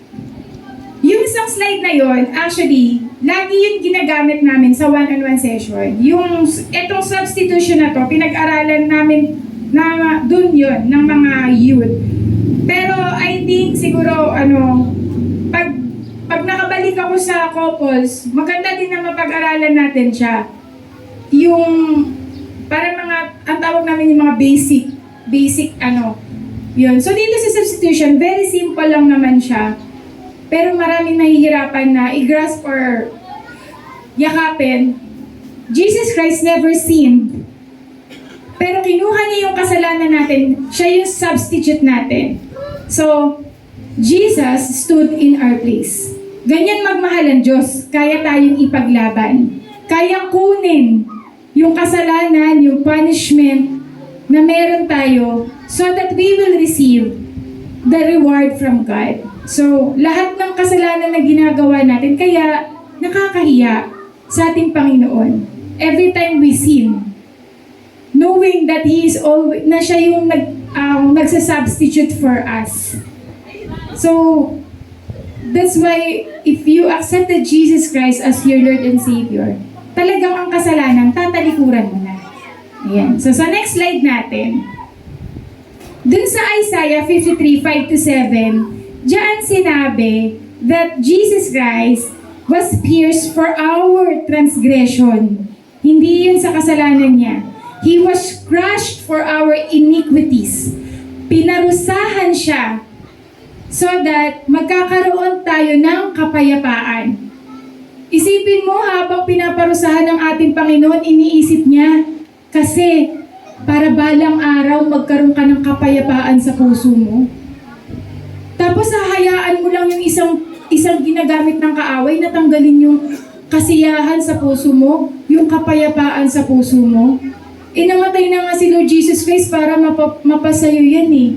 Yung isang slide na yon, actually, lagi yun ginagamit namin sa one-on-one session. Itong substitution na to, pinag-aralan namin na dun yun, ng mga youth. Pero I think siguro, pag nakabalik ako sa couples, maganda din na mapag-aralan natin siya. Para ang tawag namin yung mga basic yun. So dito sa substitution, very simple lang naman siya. Pero maraming nahihirapan na i-grasp or yakapin. Jesus Christ never sinned. Pero kinuha niya yung kasalanan natin, siya yung substitute natin. So, Jesus stood in our place. Ganyan magmahal ang Diyos, kaya tayong ipaglaban. Kaya kunin yung kasalanan, yung punishment na meron tayo so that we will receive the reward from God. So, lahat ng kasalanan na ginagawa natin, kaya nakakahiya sa ating Panginoon. Every time we sin, knowing that He is always, na siya yung nagsasubstitute for us. So, that's why if you accepted Jesus Christ as your Lord and Savior, talagang ang kasalanan, tatalikuran mo na. Ayan. So, sa next slide natin, dun sa Isaiah 53, 5-7, diyan sinabi that Jesus Christ was pierced for our transgression. Hindi yun sa kasalanan niya. He was crushed for our iniquities. Pinarusahan siya so that magkakaroon tayo ng kapayapaan. Isipin mo habang pinaparusahan ng ating Panginoon, iniisip niya, kasi para balang araw magkaroon ka ng kapayapaan sa puso mo. Tapos hahayaan mo lang yung isang ginagamit ng kaaway na tanggalin yung kasiyahan sa puso mo, yung kapayapaan sa puso mo. Namatay na nga si Lord Jesus Christ para mapasayo yan eh.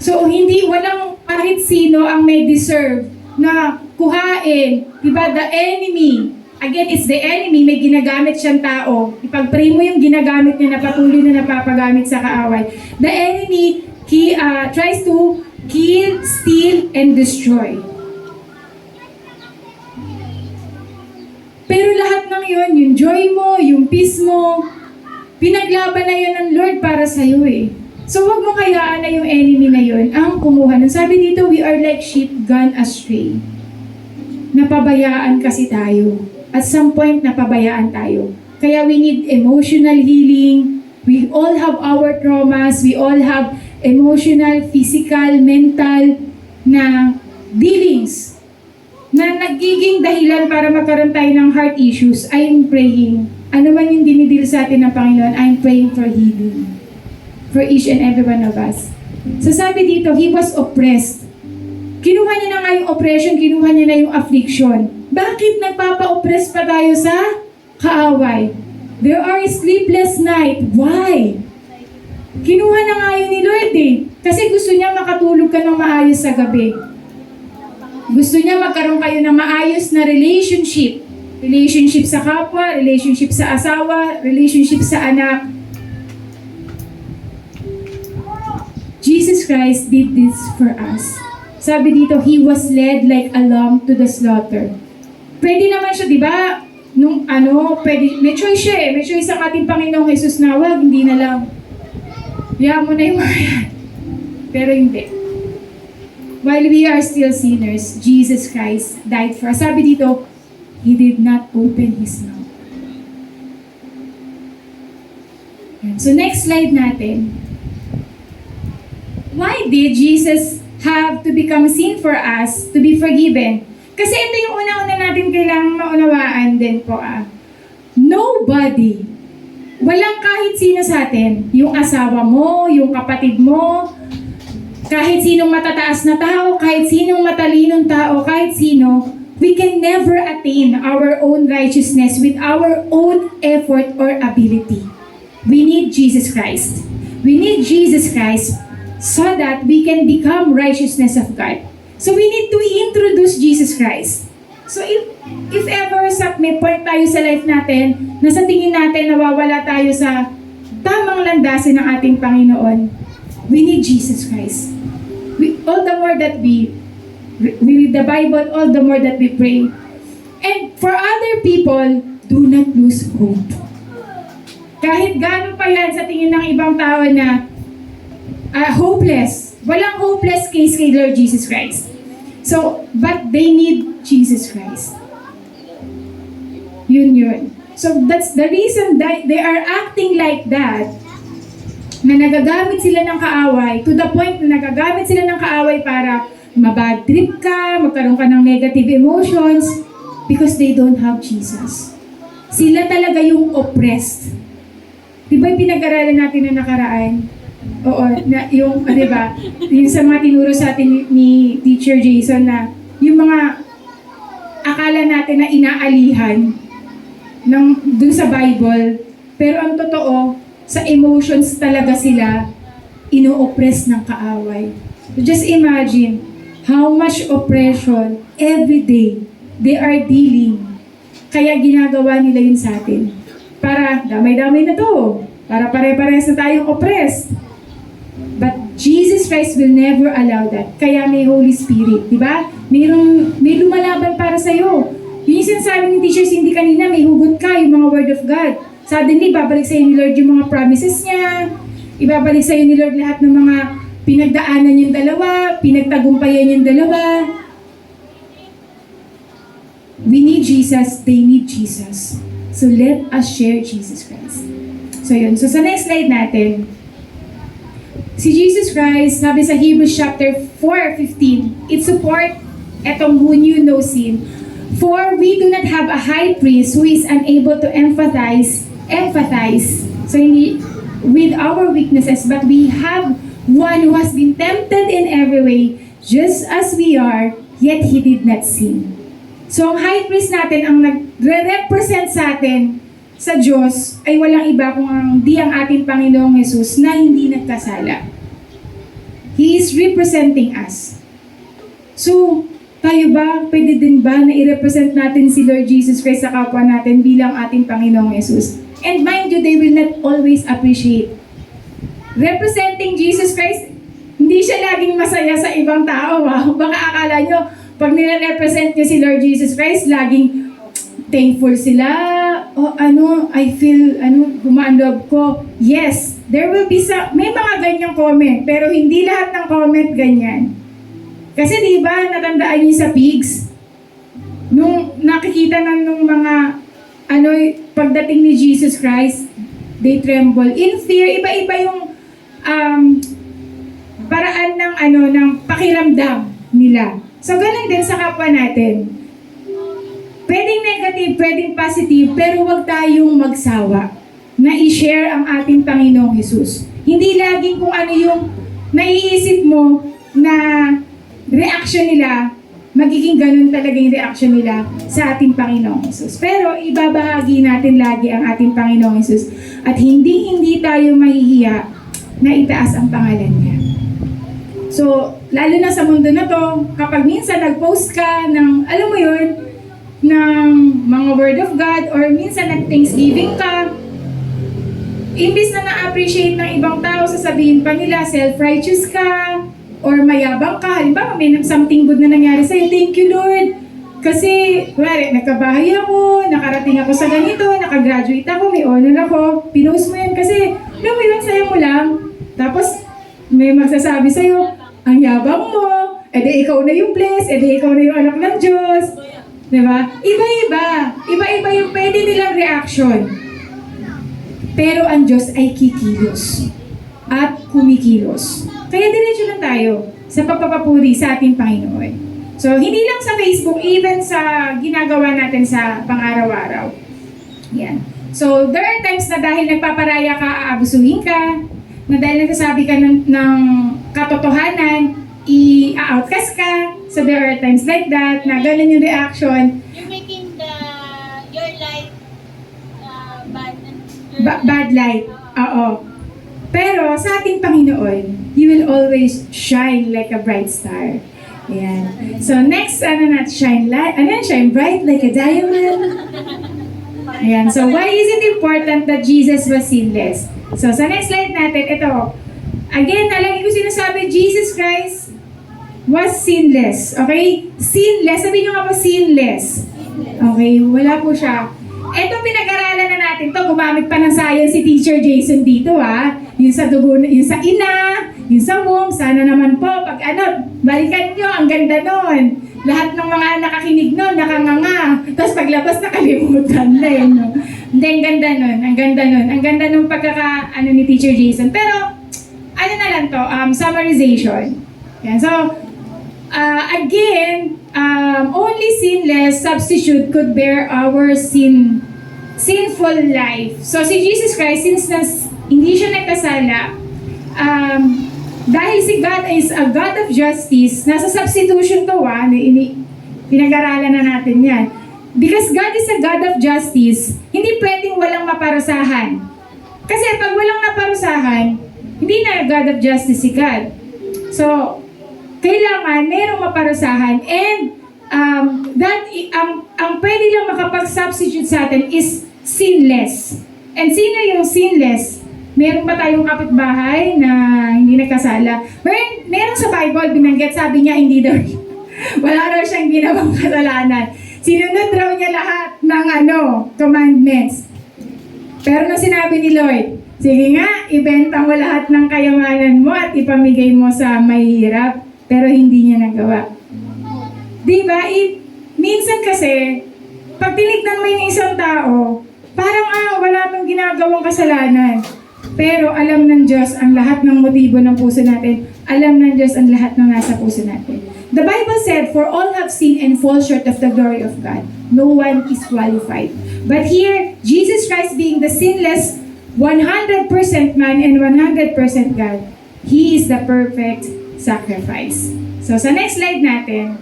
So, walang kahit sino ang may deserve na kuhain. Diba? The enemy. Again, it's the enemy. May ginagamit siyang tao. Ipag-pray mo yung ginagamit niya na patuloy na napapagamit sa kaaway. The enemy, he tries to kill, steal, and destroy. Pero lahat ng yun, yung joy mo, yung peace mo, pinaglaban na yun ng Lord para sa'yo eh. So huwag mo kayaan na yung enemy na yun ang kumuha. Sabi dito, we are like sheep gone astray. Napabayaan kasi tayo. At some point, napabayaan tayo. Kaya we need emotional healing. We all have our traumas. We all have emotional, physical, mental na dealings na nagiging dahilan para magkaroon tayo ng heart issues. I'm praying. Ano man yung dinidil sa atin ng Panginoon, I'm praying for healing. For each and every one of us. So sabi dito, He was oppressed. Kinuha niya na nga yung oppression, kinuha niya na yung affliction. Bakit nagpapa-oppress pa tayo sa kaaway? There are sleepless night. Why? Kinuha na nga yun ni Lord eh. Kasi gusto niya makatulog ka ng maayos sa gabi. Gusto niya magkaroon kayo ng maayos na relationship. Relationship sa kapwa, relationship sa asawa, relationship sa anak. Jesus Christ did this for us. Sabi dito, He was led like a lamb to the slaughter. Pwede naman siya, di ba? May choice siya eh. May choice ang ating Panginoong Jesus na, wag, hindi na lang. Hayaan mo na yung mga yan. Pero hindi. While we are still sinners, Jesus Christ died for us. Sabi dito, He did not open His mouth. So next slide natin. Why did Jesus have to become sin for us to be forgiven? Kasi ito yung una-una natin kailangang maunawaan din po. Nobody, walang kahit sino sa atin, yung asawa mo, yung kapatid mo, kahit sinong matataas na tao, kahit sinong matalinong tao, kahit sino, we can never attain our own righteousness with our own effort or ability. We need Jesus Christ. We need Jesus Christ so that we can become righteousness of God. So we need to introduce Jesus Christ. So if ever may point tayo sa life natin, na sa tingin natin nawawala tayo sa tamang landasin ng ating Panginoon, we need Jesus Christ. All the more that we read the Bible, all the more that we pray. And for other people, do not lose hope. Kahit gaano pa yan sa tingin ng ibang tao na hopeless. Walang hopeless case kay Lord Jesus Christ. So, but they need Jesus Christ. Yun. So, that's the reason that they are acting like that, na nagagamit sila ng kaaway, to the point na nagagamit sila ng kaaway para mabad trip ka, magkaroon ka ng negative emotions, because they don't have Jesus. Sila talaga yung oppressed. Di ba yung pinag-aralan natin na nakaraan? Oo, na, yung, di ba? Yung sa mga tinuro sa atin ni Teacher Jason na yung mga akala natin na inaalihan dun sa Bible, pero ang totoo, sa emotions talaga sila ino-oppress ng kaaway. So just imagine how much oppression every day they are dealing. Kaya ginagawa nila yun sa atin. Para damay-damay na to. Para pare-parehas na tayong oppressed. But Jesus Christ will never allow that. Kaya may Holy Spirit, di ba? May lumalaban para sa'yo. Yun yung sinasabi ni Teacher Cindy kanina, may hugot ka, yung mga Word of God. Suddenly, babalik sa'yo ni Lord yung mga promises niya. Ibabalik sa'yo ni Lord lahat ng mga pinagdaanan yung dalawa, pinagtagumpayan yung dalawa. We need Jesus, they need Jesus. So let us share Jesus Christ. So yun. So sa next slide natin, si Jesus Christ, sabi sa Hebrews chapter 4:15, it support etong who knew no sin. For we do not have a high priest who is unable to empathize so with our weaknesses, but we have one who has been tempted in every way, just as we are, yet he did not sin. So ang high priest natin, ang nagre-represent sa atin sa Diyos, ay walang iba kung di ang ating Panginoong Jesus na hindi nagkasala. He is representing us. So, tayo ba, pwede din ba na i-represent natin si Lord Jesus Christ sa kapwa natin bilang ating Panginoong Jesus? And mind you, they will not always appreciate. Representing Jesus Christ, hindi siya laging masaya sa ibang tao. Baka akala nyo, pag nire-represent nyo si Lord Jesus Christ, laging thankful sila. I feel, gumaan loob ko. Yes, there will be may mga ganyang comment, pero hindi lahat ng comment ganyan. Kasi di ba natandaan niyo sa pigs? Nung nakikita nung mga, pagdating ni Jesus Christ, they tremble. In fear, iba-iba yung paraan ng pakiramdam nila. So, ganun din sa kapwa natin. Pwedeng negative, pwedeng positive, pero huwag tayong magsawa na i-share ang ating Panginoong Jesus. Hindi laging kung ano yung naiisip mo na reaction nila, magiging ganun talaga yung reaction nila sa ating Panginoong Jesus. Pero ibabahagi natin lagi ang ating Panginoong Jesus at hindi tayo mahihiya na itaas ang pangalan niya. So, lalo na sa mundo na to, kapag minsan nag-post ka ng, alam mo yun, ng mga word of God or minsan nag-thanksgiving ka, imbis na na-appreciate ng ibang tao, sasabihin pa nila, self-righteous ka, or mayabang ka. Halimbawa, may something good na nangyari sa'yo, thank you Lord. Kasi, nagkabahay ako, nakarating ako sa ganito, nakagraduate ako, may honor ako, pinost mo yan kasi, alam mo yun, sayo mo lang. Tapos, may magsasabi sa'yo, ang yabang mo, edi ikaw na yung blessed, edi ikaw na yung anak ng Diyos. Diba? Iba-iba. Iba-iba yung pwede nilang reaction. Pero ang Diyos ay kikilos at kumikilos. Kaya diretso lang tayo sa pagpapapuri sa ating Panginoon. So, hindi lang sa Facebook, even sa ginagawa natin sa pang-araw-araw. Yan. So, there are times na dahil nagpaparaya ka, aabusuhin ka, na dahil nagsasabi ka ng katotohanan, i-outcast ka. So, there are times like that, na ganun yung reaction. You're making your life bad. Bad light. Oo. Pero sa ating Panginoon, He will always shine like a bright star. Ayan. So next, shine bright like a diamond. Ayan. So why is it important that Jesus was sinless? So sa next slide natin, ito. Again, lagi ko sinasabi, Jesus Christ was sinless. Okay? Sinless. Sabi nyo nga po, sinless. Okay? Wala po siya. Ito pinag-aralan na natin to, gumamit pa ng science si Teacher Jason dito yung sa dugo, yung sa ina, yung sa womb, sana naman po, balikan nyo, ang ganda nun. Lahat ng mga nakakinig nun, nakanganga. Tapos paglabas nakalimutan na yun. No? Hindi, ang ganda nun, ang ganda nun. Ang ganda nung ni Teacher Jason. Pero, na lang to, summarization. Yan, so, again, only sinless substitute could bear our sin sinful life. So si Jesus Christ, since hindi siya nagkasala, dahil si God is a God of justice, nasa substitution to, pinag-aralan na natin yan. Because God is a God of justice, hindi pwedeng walang maparusahan. Kasi pag walang naparusahan, hindi na God of justice si God. So, kailangan merong maparusahan, and ang pwede lang makapag-substitute sa atin is sinless. And sino yung sinless? Meron ba tayong kapitbahay na hindi nagkasala? Meron sa Bible, binanggit, sabi niya, hindi daw, wala raw siyang ginawang kasalanan. Sinunod raw niya lahat ng commandments. Pero nung sinabi ni Lord, sige nga, ibenta mo lahat ng kayamanan mo at ipamigay mo sa mahihirap, pero hindi niya nagawa. Diba? Minsan kasi, pag tinignan mo yung isang tao, parang wala nang ginagawang kasalanan. Pero alam ng Diyos ang lahat ng motibo ng puso natin. Alam ng Diyos ang lahat ng nasa puso natin. The Bible said, "For all have sinned and fall short of the glory of God. No one is qualified." But here, Jesus Christ being the sinless 100% man and 100% God, He is the perfect sacrifice. So sa next slide natin,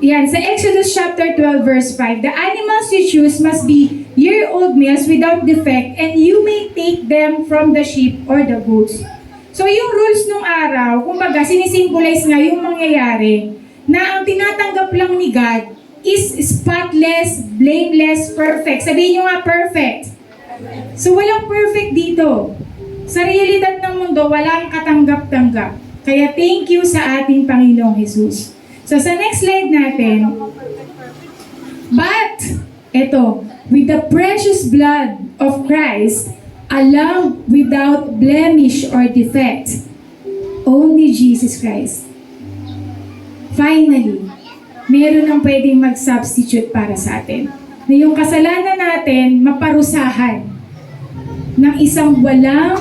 yan, sa Exodus chapter 12 verse 5, "The animals you choose must be year-old males without defect, and you may take them from the sheep or the goats." So yung rules nung araw, kumbaga sinisimbolize nga yung mangyayari na ang tinatanggap lang ni God is spotless, blameless, perfect. Sabihin nyo nga perfect. So walang perfect dito. Sa realidad ng mundo, walang katanggap-tanggap. Kaya thank you sa ating Panginoong Jesus. So sa next slide natin, but, with the precious blood of Christ, a lamb without blemish or defect, only Jesus Christ. Finally, meron ang pwedeng mag-substitute para sa atin. Na yung kasalanan natin, maparusahan ng isang walang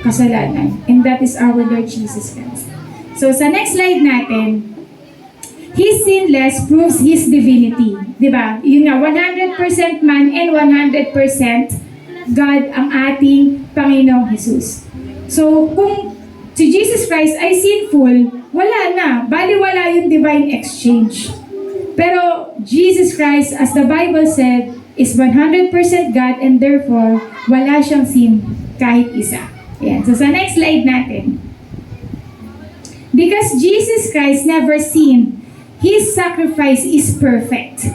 kasalanan. And that is our Lord Jesus Christ. So sa next slide natin, His sinless proves His divinity. Diba? Yun nga, 100% man and 100% God ang ating Panginoong Jesus. So, kung si Jesus Christ ay sinful, wala na. Baliwala yung divine exchange. Pero Jesus Christ, as the Bible said, is 100% God, and therefore, wala siyang sin kahit isa. Yan. So, sa next slide natin. Because Jesus Christ never sinned, His sacrifice is perfect.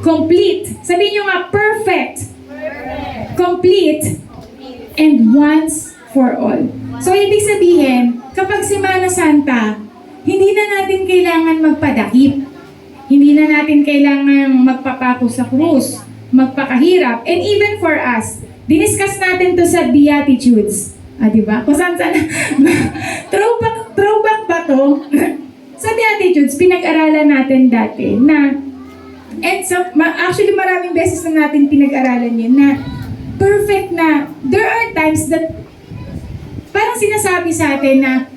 Complete. Sabihin nyo nga, perfect. Complete. And once for all. So, ibig sabihin, kapag Semana Santa, hindi na natin kailangan magpadakip. Hindi na natin kailangan magpapako sa krus, magpakahirap. And even for us, diniscuss natin to sa Beatitudes. Diba? Kung saan throwback ba to? Sa Beatitudes, pinag-aralan natin dati na, and so, actually maraming beses na natin pinag-aralan yun, na perfect na, there are times that parang sinasabi sa atin na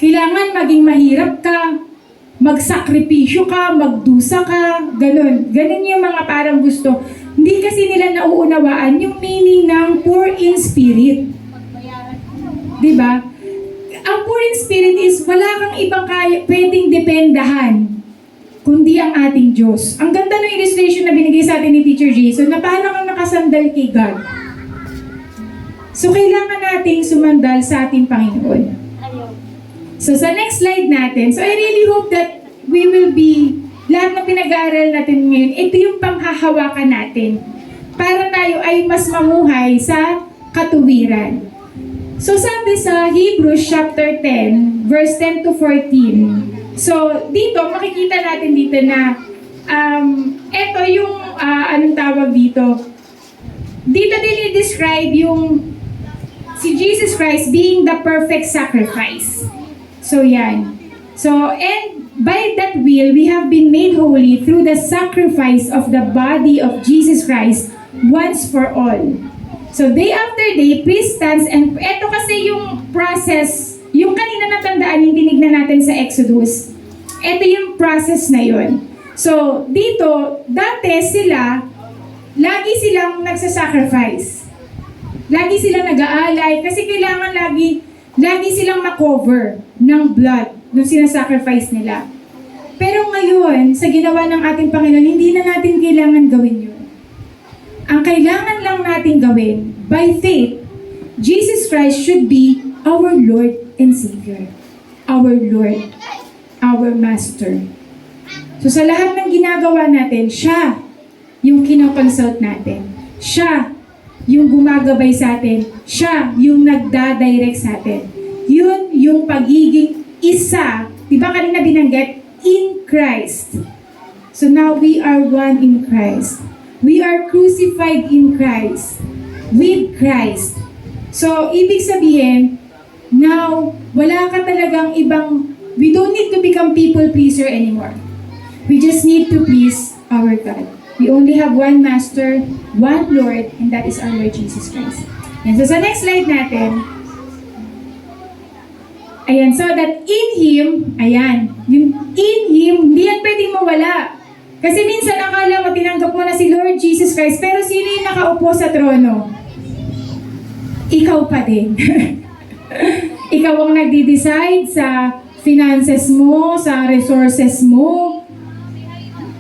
kailangan maging mahirap ka, magsakripisyo ka, magdusa ka, ganun. Ganun yung mga parang gusto. Hindi kasi nila nauunawaan yung meaning ng poor in spirit. Diba? Ang poor in spirit is wala kang ibang pwedeng dependahan kundi ang ating Diyos. Ang ganda ng illustration na binigay sa atin ni Teacher Jason na parang kang nakasandal kay God. So, kailangan nating sumandal sa ating Panginoon. So, sa next slide natin, so I really hope that we will be, lahat na pinag-aaral natin ngayon, ito yung panghahawakan natin para tayo ay mas mamuhay sa katuwiran. So, sabi sa Hebrews chapter 10, verse 10 to 14, so, dito, makikita natin dito na, ito yung, anong tawag dito? Dito din i-describe yung si Jesus Christ being the perfect sacrifice. So, yan. So, and by that will, we have been made holy through the sacrifice of the body of Jesus Christ once for all. So, day after day, priest stands, and ito kasi yung process, yung kanina natandaan, yung tinignan natin sa Exodus. Ito yung process na yun. So, dito, dati sila, lagi silang nagsasacrifice. Lagi silang nag-aalay kasi kailangan lagi silang makover ng blood nung sinasacrifice nila. Pero ngayon, sa ginawa ng ating Panginoon, hindi na natin kailangan gawin yun. Ang kailangan lang natin gawin, by faith, Jesus Christ should be our Lord and Savior. Our Lord, our Master. So sa lahat ng ginagawa natin, siya yung kinoconsult natin. Siya yung gumagabay sa atin. Siya yung nagdadirect sa atin. Yun yung pagiging isa. Diba kanina binanggit? In Christ. So now we are one in Christ. We are crucified in Christ. With Christ. So, ibig sabihin, now, wala ka talagang we don't need to become people pleaser anymore. We just need to please our God. We only have one Master, one Lord, and that is our Lord Jesus Christ. And so sa next slide natin, ayan, so that in Him, ayan, yung in Him, hindi yan pwedeng mawala. Kasi minsan akala mo, tinanggap mo na si Lord Jesus Christ, pero sino yung nakaupo sa trono? Ikaw pa din. Ikaw ang nagde-decide sa finances mo, sa resources mo.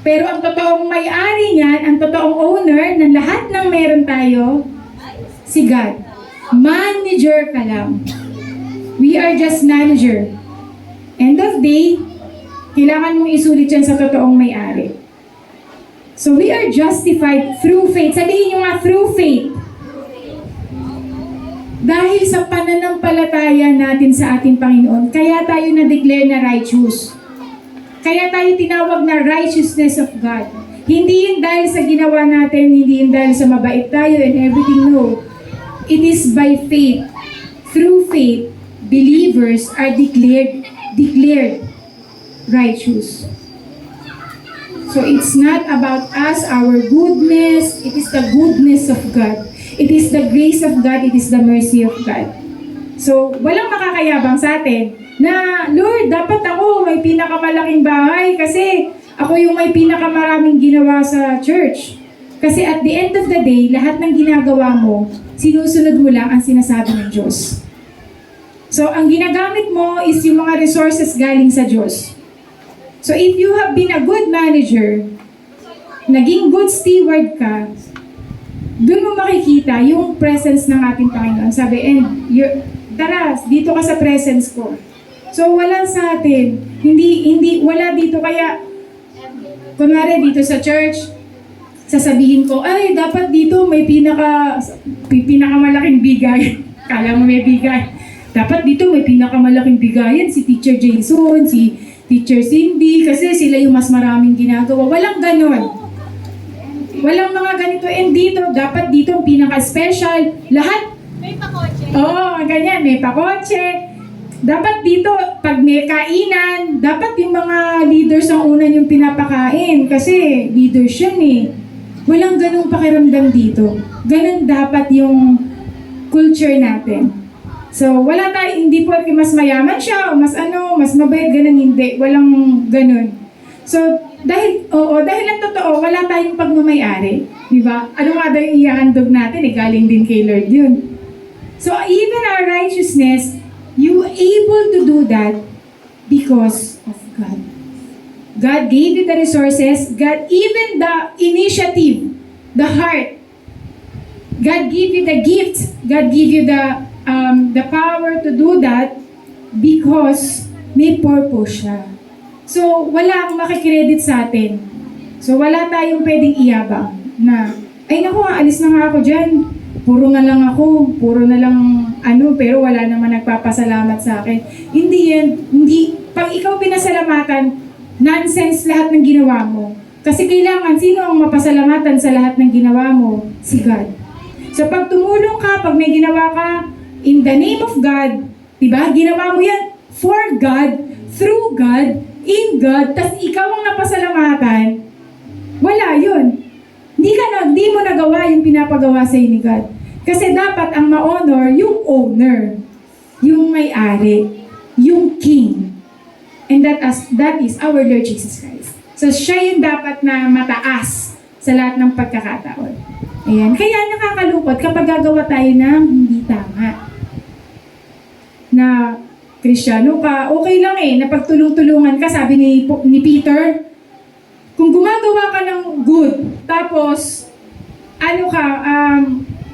Pero ang totoong may-ari niyan, ang totoong owner ng lahat ng meron tayo, si God. Manager ka lang. We are just manager. End of day, kailangan mong isulit yan sa totoong may-ari. So we are justified through faith. Sabihin nyo nga, through faith. Dahil sa pananampalataya natin sa ating Panginoon, kaya tayo na-declare na righteous. Kaya tayo tinawag na righteousness of God. Hindi yun dahil sa ginawa natin, hindi yun dahil sa mabait tayo and everything, no. It is by faith. Through faith, believers are declared righteous. So it's not about us, our goodness, it is the goodness of God. It is the grace of God, it is the mercy of God. So, walang makakayabang sa atin na, Lord, dapat ako may pinakamalaking bahay kasi ako yung may pinakamaraming ginawa sa church. Kasi at the end of the day, lahat ng ginagawa mo, sinusunod mo lang ang sinasabi ng Diyos. So, ang ginagamit mo is yung mga resources galing sa Diyos. So, if you have been a good manager, naging good steward ka, doon mo makikita yung presence ng ating Panginoon. Sabi, tara, dito ka sa presence ko. So, wala sa atin. Wala dito. Kaya, kunwari dito sa church, sasabihin ko, ay, dapat dito may pinakamalaking bigay. Kala mo may bigay. Dapat dito may pinakamalaking bigayan, si Teacher Jason, si Teacher Cindy, kasi sila yung mas maraming ginagawa. Walang ganon. Walang mga ganito. And dito, dapat dito ang pinaka-special. Lahat. May pakotse. Oo, ganyan. May pakotse. Dapat dito, pag may kainan, dapat yung mga leaders ang una yung pinapakain. Kasi leaders yan eh. Walang ganung pakiramdam dito. Ganun dapat yung culture natin. So, wala tayo, hindi po mas mayaman siya o mas mabait, ganun, hindi. Walang ganun. So, dahil ang totoo, wala tayong pagmamayari. Di ba? Ano nga daw yung ihahandog natin? Galing din kay Lord yun. So, even our righteousness, you able to do that because of God. God gave you the resources. God, even the initiative, the heart. God gave you the gift. God gave you the power to do that because may purpose siya. So, wala akong makikredit sa atin. So, wala tayong pwedeng iyabang na, ay naku, alis na nga ako dyan. Puro na lang ako, puro na lang pero wala naman nagpapasalamat sa akin. Hindi yan, pag ikaw pinasalamatan, nonsense lahat ng ginawa mo. Kasi kailangan, sino ang mapasalamatan sa lahat ng ginawa mo? Si God. So, pag tumulong ka, pag may ginawa ka, in the name of God, diba, ginawa mo yan for God, through God, in God, tas ikaw ang napasalamatan, wala yun. Hindi mo nagawa yung pinapagawa sa ni God. Kasi dapat ang ma-honor yung owner, yung may-ari, yung king. And that is our Lord Jesus Christ. So siya yung dapat na mataas sa lahat ng pagkakataon. Ayan. Kaya nakakalungkot kapag gagawa tayo ng hindi tama. Na Kristiyano ka, okay lang na pagtulong-tulungan ka, sabi ni Peter, kung gumagawa ka ng good, tapos,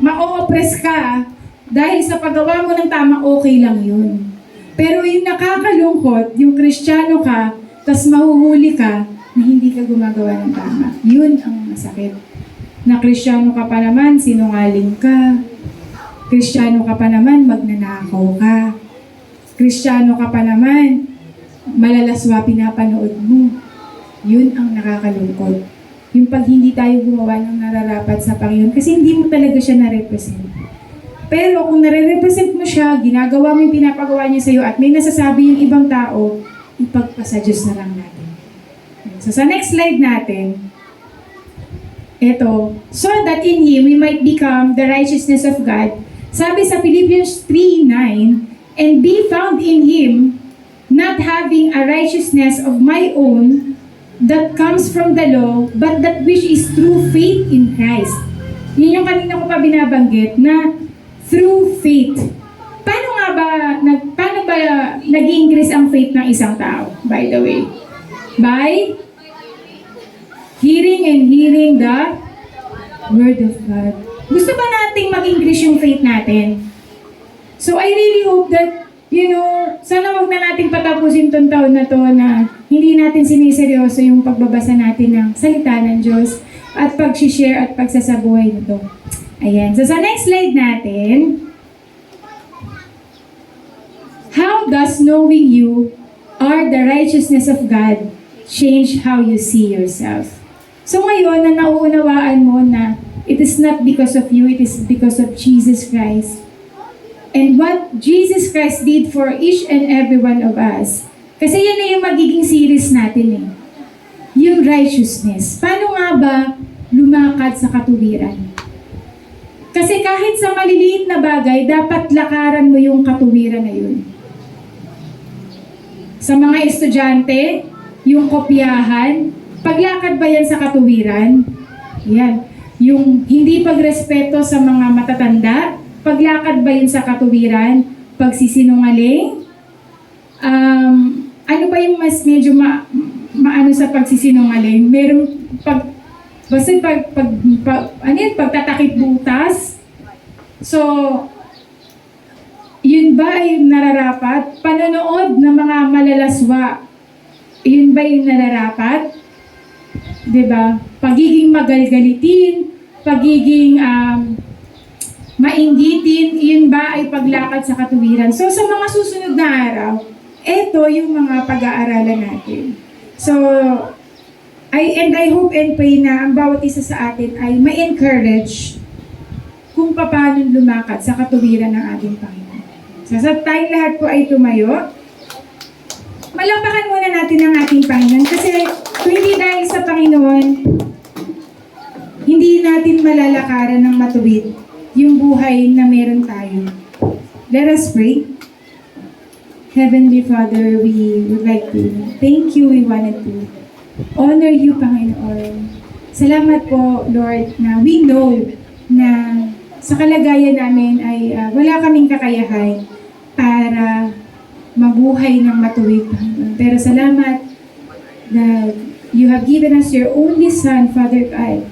ma-oppress ka, dahil sa paggawa mo ng tama, okay lang yun. Pero yung nakakalungkot, yung Kristiyano ka, tapos mahuhuli ka, na hindi ka gumagawa ng tama. Yun ang masakit. Na Kristiyano ka pa naman, sinungaling ka. Kristiyano ka pa naman, magnanakaw ka. Kristiyano ka pa naman, malalaswa pinapanood mo. Yun ang nakakalungkot. Yung pag hindi tayo gumawa ng nararapat sa Panginoon kasi hindi mo talaga siya na-represent. Pero kung nare-represent mo siya, ginagawa mo yung pinapagawa niya sa'yo at may nasasabi yung ibang tao, ipagpasa Diyos na lang natin. So sa next slide natin, ito, so that in Him we might become the righteousness of God. Sabi sa Philippians 3:9, and be found in Him, not having a righteousness of my own that comes from the law, but that which is through faith in Christ. Yun yung kanina ko pa binabanggit na through faith. Paano ba nag-increase ang faith ng isang tao, by the way? By hearing and hearing the Word of God. Gusto ba nating mag-increase yung faith natin? So I really hope that, sana wag na nating patapusin tong taon na to na hindi natin siniseryoso yung pagbabasa natin ng salita ng Diyos at pag-share at pagsasabuhay nito. Ayan. So sa next slide natin, how does knowing you are the righteousness of God change how you see yourself? So ngayon, na nauunawaan mo na it is not because of you, it is because of Jesus Christ. And what Jesus Christ did for each and every one of us. Kasi yan na yung magiging series natin Yung righteousness. Paano nga ba lumakad sa katuwiran? Kasi kahit sa maliliit na bagay, dapat lakaran mo yung katuwiran na yun. Sa mga estudyante, yung kopyahan, paglakad ba yan sa katuwiran? Yan. Yung hindi pagrespeto sa mga matatanda, paglakad ba yun sa katuwiran? Pagsisinungaling? Ano ba yung mas medyo maano sa pagsisinungaling? Merong pagtatakip butas? So, yun ba ay nararapat? Panonood ng mga malalaswa, yun ba yung nararapat? Diba? Pagiging magalgalitin, pagiging mainggitin, yun ba ay paglakad sa katuwiran? So, sa mga susunod na araw, ito yung mga pag-aaralan natin. So, I hope and pray na ang bawat isa sa atin ay ma-encourage kung paano lumakad sa katuwiran ng ating Panginoon. So, sa tayong lahat po ay tumayo, malapakan muna natin ang ating Panginoon kasi kung hindi dahil sa Panginoon, hindi natin malalakaran ng matuwid yung buhay na meron tayo. Let us pray. Heavenly Father, we would like to thank you. We wanted to honor you, Panginoon. Salamat po, Lord, na we know na sa kalagayan namin ay wala kaming kakayahan para mabuhay ng matuwid, Panginoon. Pero salamat that you have given us your only Son, Father God,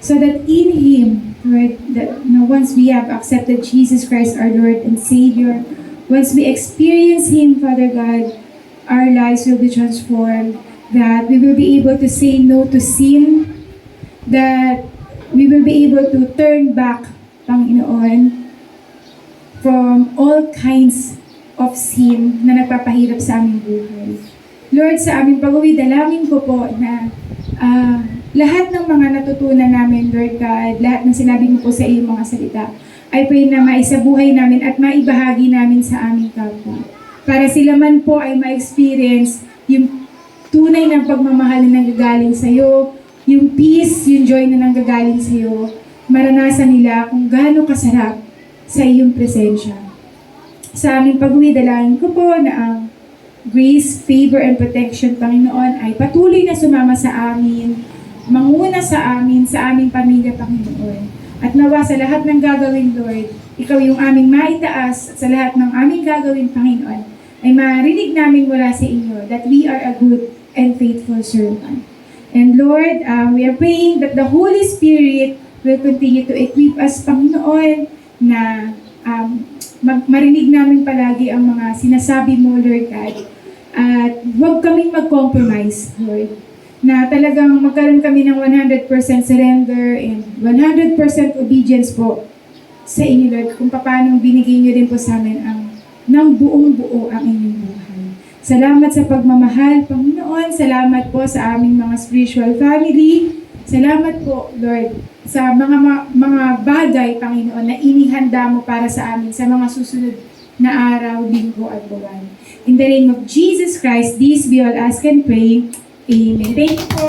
so that in Him, Lord, that once we have accepted Jesus Christ, our Lord and Savior, once we experience Him, Father God, our lives will be transformed, that we will be able to say no to sin, that we will be able to turn back, Panginoon, from all kinds of sin na nagpapahirap sa aming buhay. Lord, sa aming pag-uwi, dalangin ko po na lahat ng mga natutunan namin, Lord God, lahat ng sinabi mo po sa iyong mga salita, I pray na maisabuhay namin at maibahagi namin sa aming kapwa. Para sila man po ay ma-experience yung tunay ng pagmamahal na nanggagaling sa iyo, yung peace, yung joy na nanggagaling sa iyo, maranasan nila kung gaano kasarap sa iyong presensya. Sa aming pag-uwi, dalangin ko po na ang grace, favor, and protection, Panginoon, ay patuloy na sumama sa amin. manguna sa amin, sa aming pamilya, Panginoon. At nawa sa lahat ng gagawin, Lord, Ikaw yung aming maitaas, at sa lahat ng aming gagawin, Panginoon, ay marinig namin mula sa inyo that we are a good and faithful servant. And Lord, we are praying that the Holy Spirit will continue to equip us, Panginoon, na marinig namin palagi ang mga sinasabi mo, Lord God. At huwag kaming mag-compromise, Lord. Na talagang magkaroon kami ng 100% surrender and 100% obedience po sa inyo, Lord, kung paano binigay niyo din po sa amin ng buong buo ang inyong buhay. Salamat sa pagmamahal, Panginoon. Salamat po sa aming mga spiritual family. Salamat po, Lord, sa mga bagay, Panginoon, na inihanda mo para sa amin sa mga susunod na araw, linggo at buwan. In the name of Jesus Christ, this we all ask and pray. Amen. Thank you po.